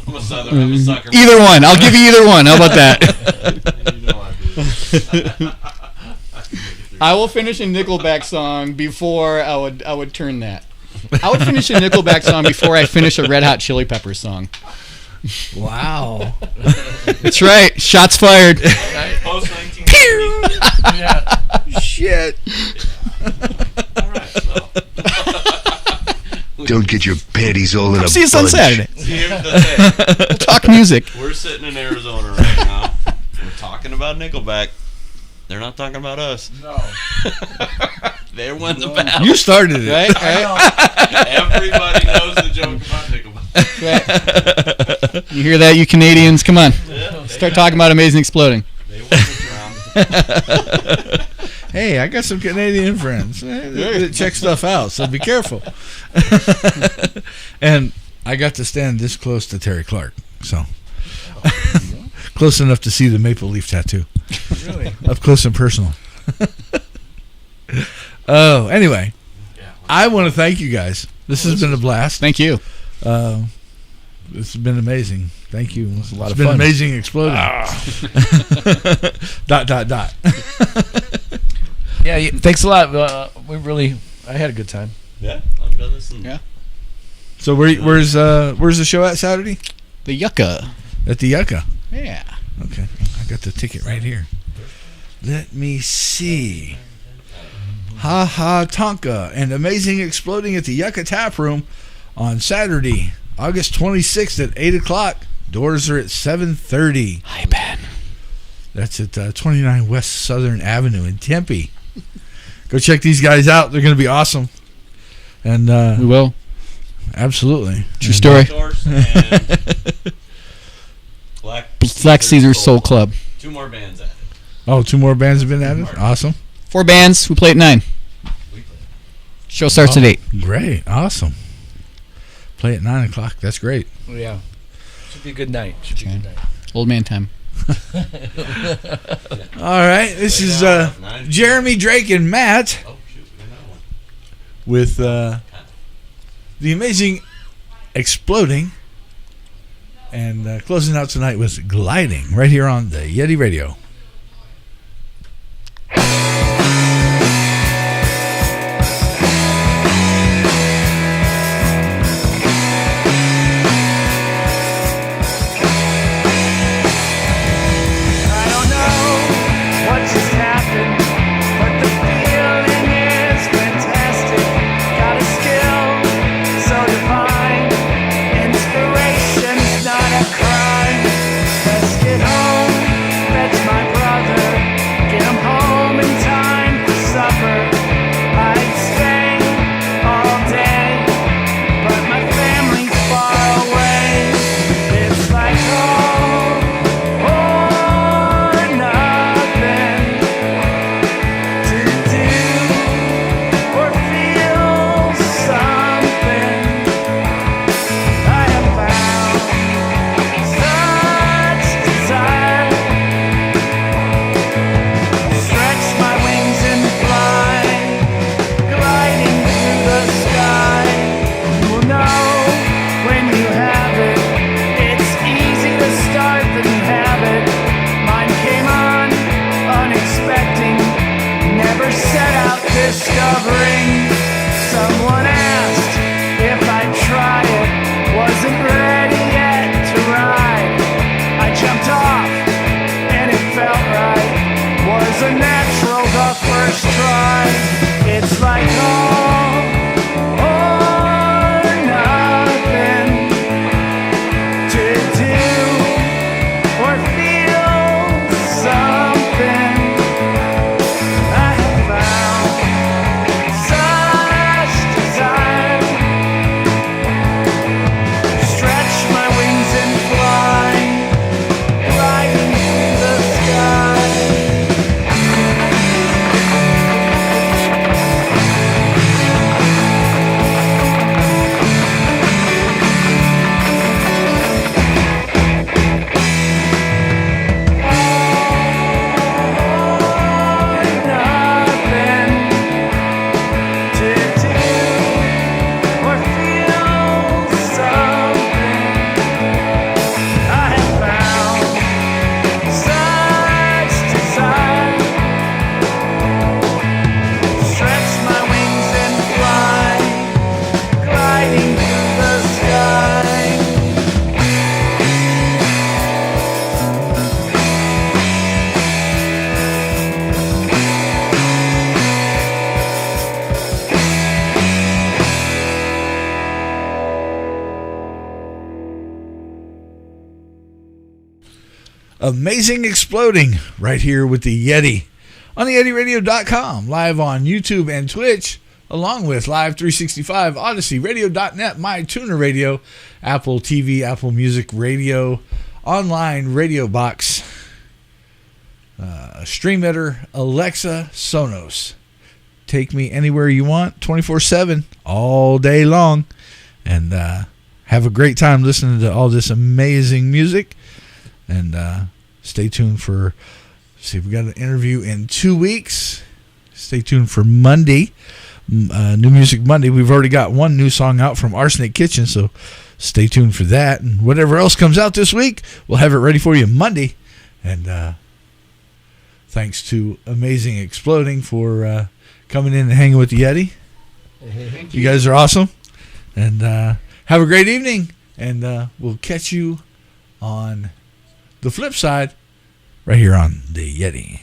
I'm a sucker. Either one. I'll give you either one. How about that? You know I do. I will finish a Nickelback song before I would turn that. I would finish a Nickelback song before I finish a Red Hot Chili Peppers song. Wow. That's right. Shots fired. Post 1990. Yeah. Shit. All right, so. Don't get your panties all in a See us on bunch. Saturday. Here's the thing. We'll talk music. We're sitting in Arizona right now. We're talking about Nickelback. They're not talking about us. No. They won the battle. You started it. Right? Everybody knows the joke about Nickelback. Right. You hear that, you Canadians? Come on. Yeah, Start talking about Amazing Exploding. They won this round. Hey, I got some Canadian friends that check stuff out, so be careful. And I got to stand this close to Terry Clark, so close enough to see the maple leaf tattoo. Really? Up close and personal. Oh, anyway, I want to thank you guys. This has been a blast. Thank you. This has been amazing. Thank you. It's a lot of been fun. amazing exploding. Dot. Yeah. Thanks a lot. I had a good time. Yeah, I've done this. Yeah. So where's the show at Saturday? The Yucca. At the Yucca. Yeah. Okay, I got the ticket right here. Let me see. Ha Ha Tonka and Amazing Exploding at the Yucca Tap Room on Saturday, August 26th at 8 o'clock. Doors are at 7:30. Hi, Ben. That's at 29 West Southern Avenue in Tempe. Go check these guys out. They're going to be awesome. And We will. absolutely. True story. And Black Caesar Soul Club. 2 more bands added. Oh, 2 more bands have been added? Awesome. 4 bands. We play at 9. Show starts at 8. Great. Awesome. Play at 9 o'clock. That's great. Yeah. Should be a good night. Should be a good night. Old man time. All right. This is Jeremy, Drake, and Matt with the amazing Exploding. And closing out tonight was Gliding right here on the Yeti Radio. Discovering, someone asked if I'd try it. Wasn't ready yet to ride. I jumped off and it felt right. Was a natural the first try. It's like all or nothing to do or feel something. I have found such desire. Stretch my wings and fly, gliding through the sky. Amazing Exploding right here with the Yeti on the YetiRadio.com, live on YouTube and Twitch, along with Live 365, Odyssey, Radio.net, MyTuner Radio, Apple TV, Apple Music Radio, online radio box, Stream Emitter, Alexa, Sonos. Take me anywhere you want, 24/7, all day long, and have a great time listening to all this amazing music. And stay tuned for, see, we got an interview in 2 weeks. Stay tuned for Monday, New Music Monday. We've already got one new song out from Arsenic Kitchen, so stay tuned for that. And whatever else comes out this week, we'll have it ready for you Monday. And thanks to Amazing Exploding for coming in and hanging with the Yeti. Thank you guys are awesome. And have a great evening. And we'll catch you on the flip side right here on the Yeti.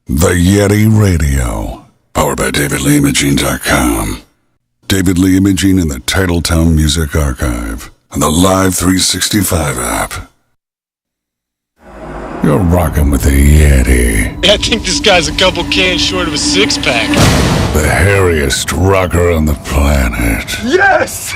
The Yeti Radio, powered by DavidLeeImaging.com. David Lee Imaging in the Titletown Music Archive and the Live 365 app. You're rocking with the Yeti. I think this guy's a couple cans short of a six-pack. The hairiest rocker on the planet. Yes!